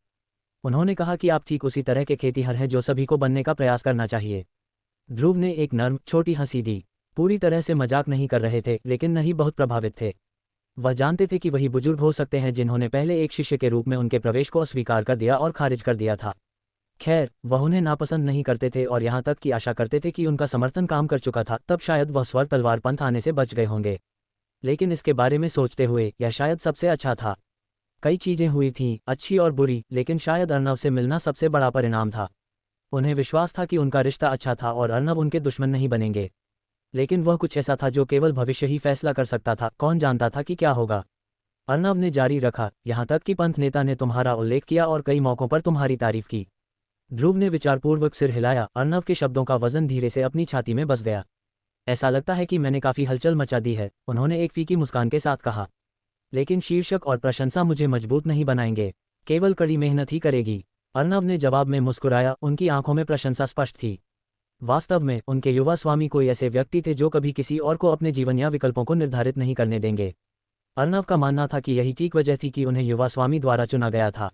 A: उन्होंने कहा कि आप ठीक उसी तरह के खेतीहर हैं जो सभी को बनने का प्रयास करना चाहिए। ध्रुव ने एक नर्म छोटी हंसी दी। पूरी तरह से मजाक नहीं कर रहे थे, लेकिन नहीं बहुत प्रभावित थे। वह जानते थे कि वही बुजुर्ग हो सकते हैं जिन्होंने पहले एक शिष्य के रूप में उनके प्रवेश को अस्वीकार कर दिया और खारिज कर दिया था। खैर, वह उन्हें नापसंद नहीं करते थे और यहाँ तक कि आशा करते थे कि उनका समर्थन काम कर चुका था, तब शायद वह स्वर्ग तलवार पंथ आने से बच गए होंगे। लेकिन इसके बारे में सोचते हुए यह शायद सबसे अच्छा था। कई चीजें हुई थीं, अच्छी और बुरी, लेकिन शायद अर्णव से मिलना सबसे बड़ा परिणाम था। उन्हें विश्वास था कि उनका रिश्ता अच्छा था और अर्णव उनके दुश्मन नहीं बनेंगे। लेकिन वह कुछ ऐसा था जो केवल भविष्य ही फैसला कर सकता था, कौन जानता था कि क्या होगा। अर्णव ने जारी रखा, यहाँ तक कि पंथ नेता ने तुम्हारा उल्लेख किया और कई मौक़ों पर तुम्हारी तारीफ की। ध्रुव ने विचारपूर्वक सिर हिलाया। अर्णव के शब्दों का वजन धीरे से अपनी छाती में बस गया। ऐसा लगता है कि मैंने काफ़ी हलचल मचा दी है, उन्होंने एक फीकी मुस्कान के साथ कहा। लेकिन शीर्षक और प्रशंसा मुझे मजबूत नहीं बनाएंगे, केवल कड़ी मेहनत ही करेगी। अर्णव ने जवाब में मुस्कुराया, उनकी आंखों में प्रशंसा स्पष्ट थी। वास्तव में उनके युवा स्वामी कोई ऐसे व्यक्ति थे जो कभी किसी और को अपने जीवन या विकल्पों को निर्धारित नहीं करने देंगे। अर्णव का मानना था कि यही ठीक वजह थी कि उन्हें युवा स्वामी द्वारा चुना गया था।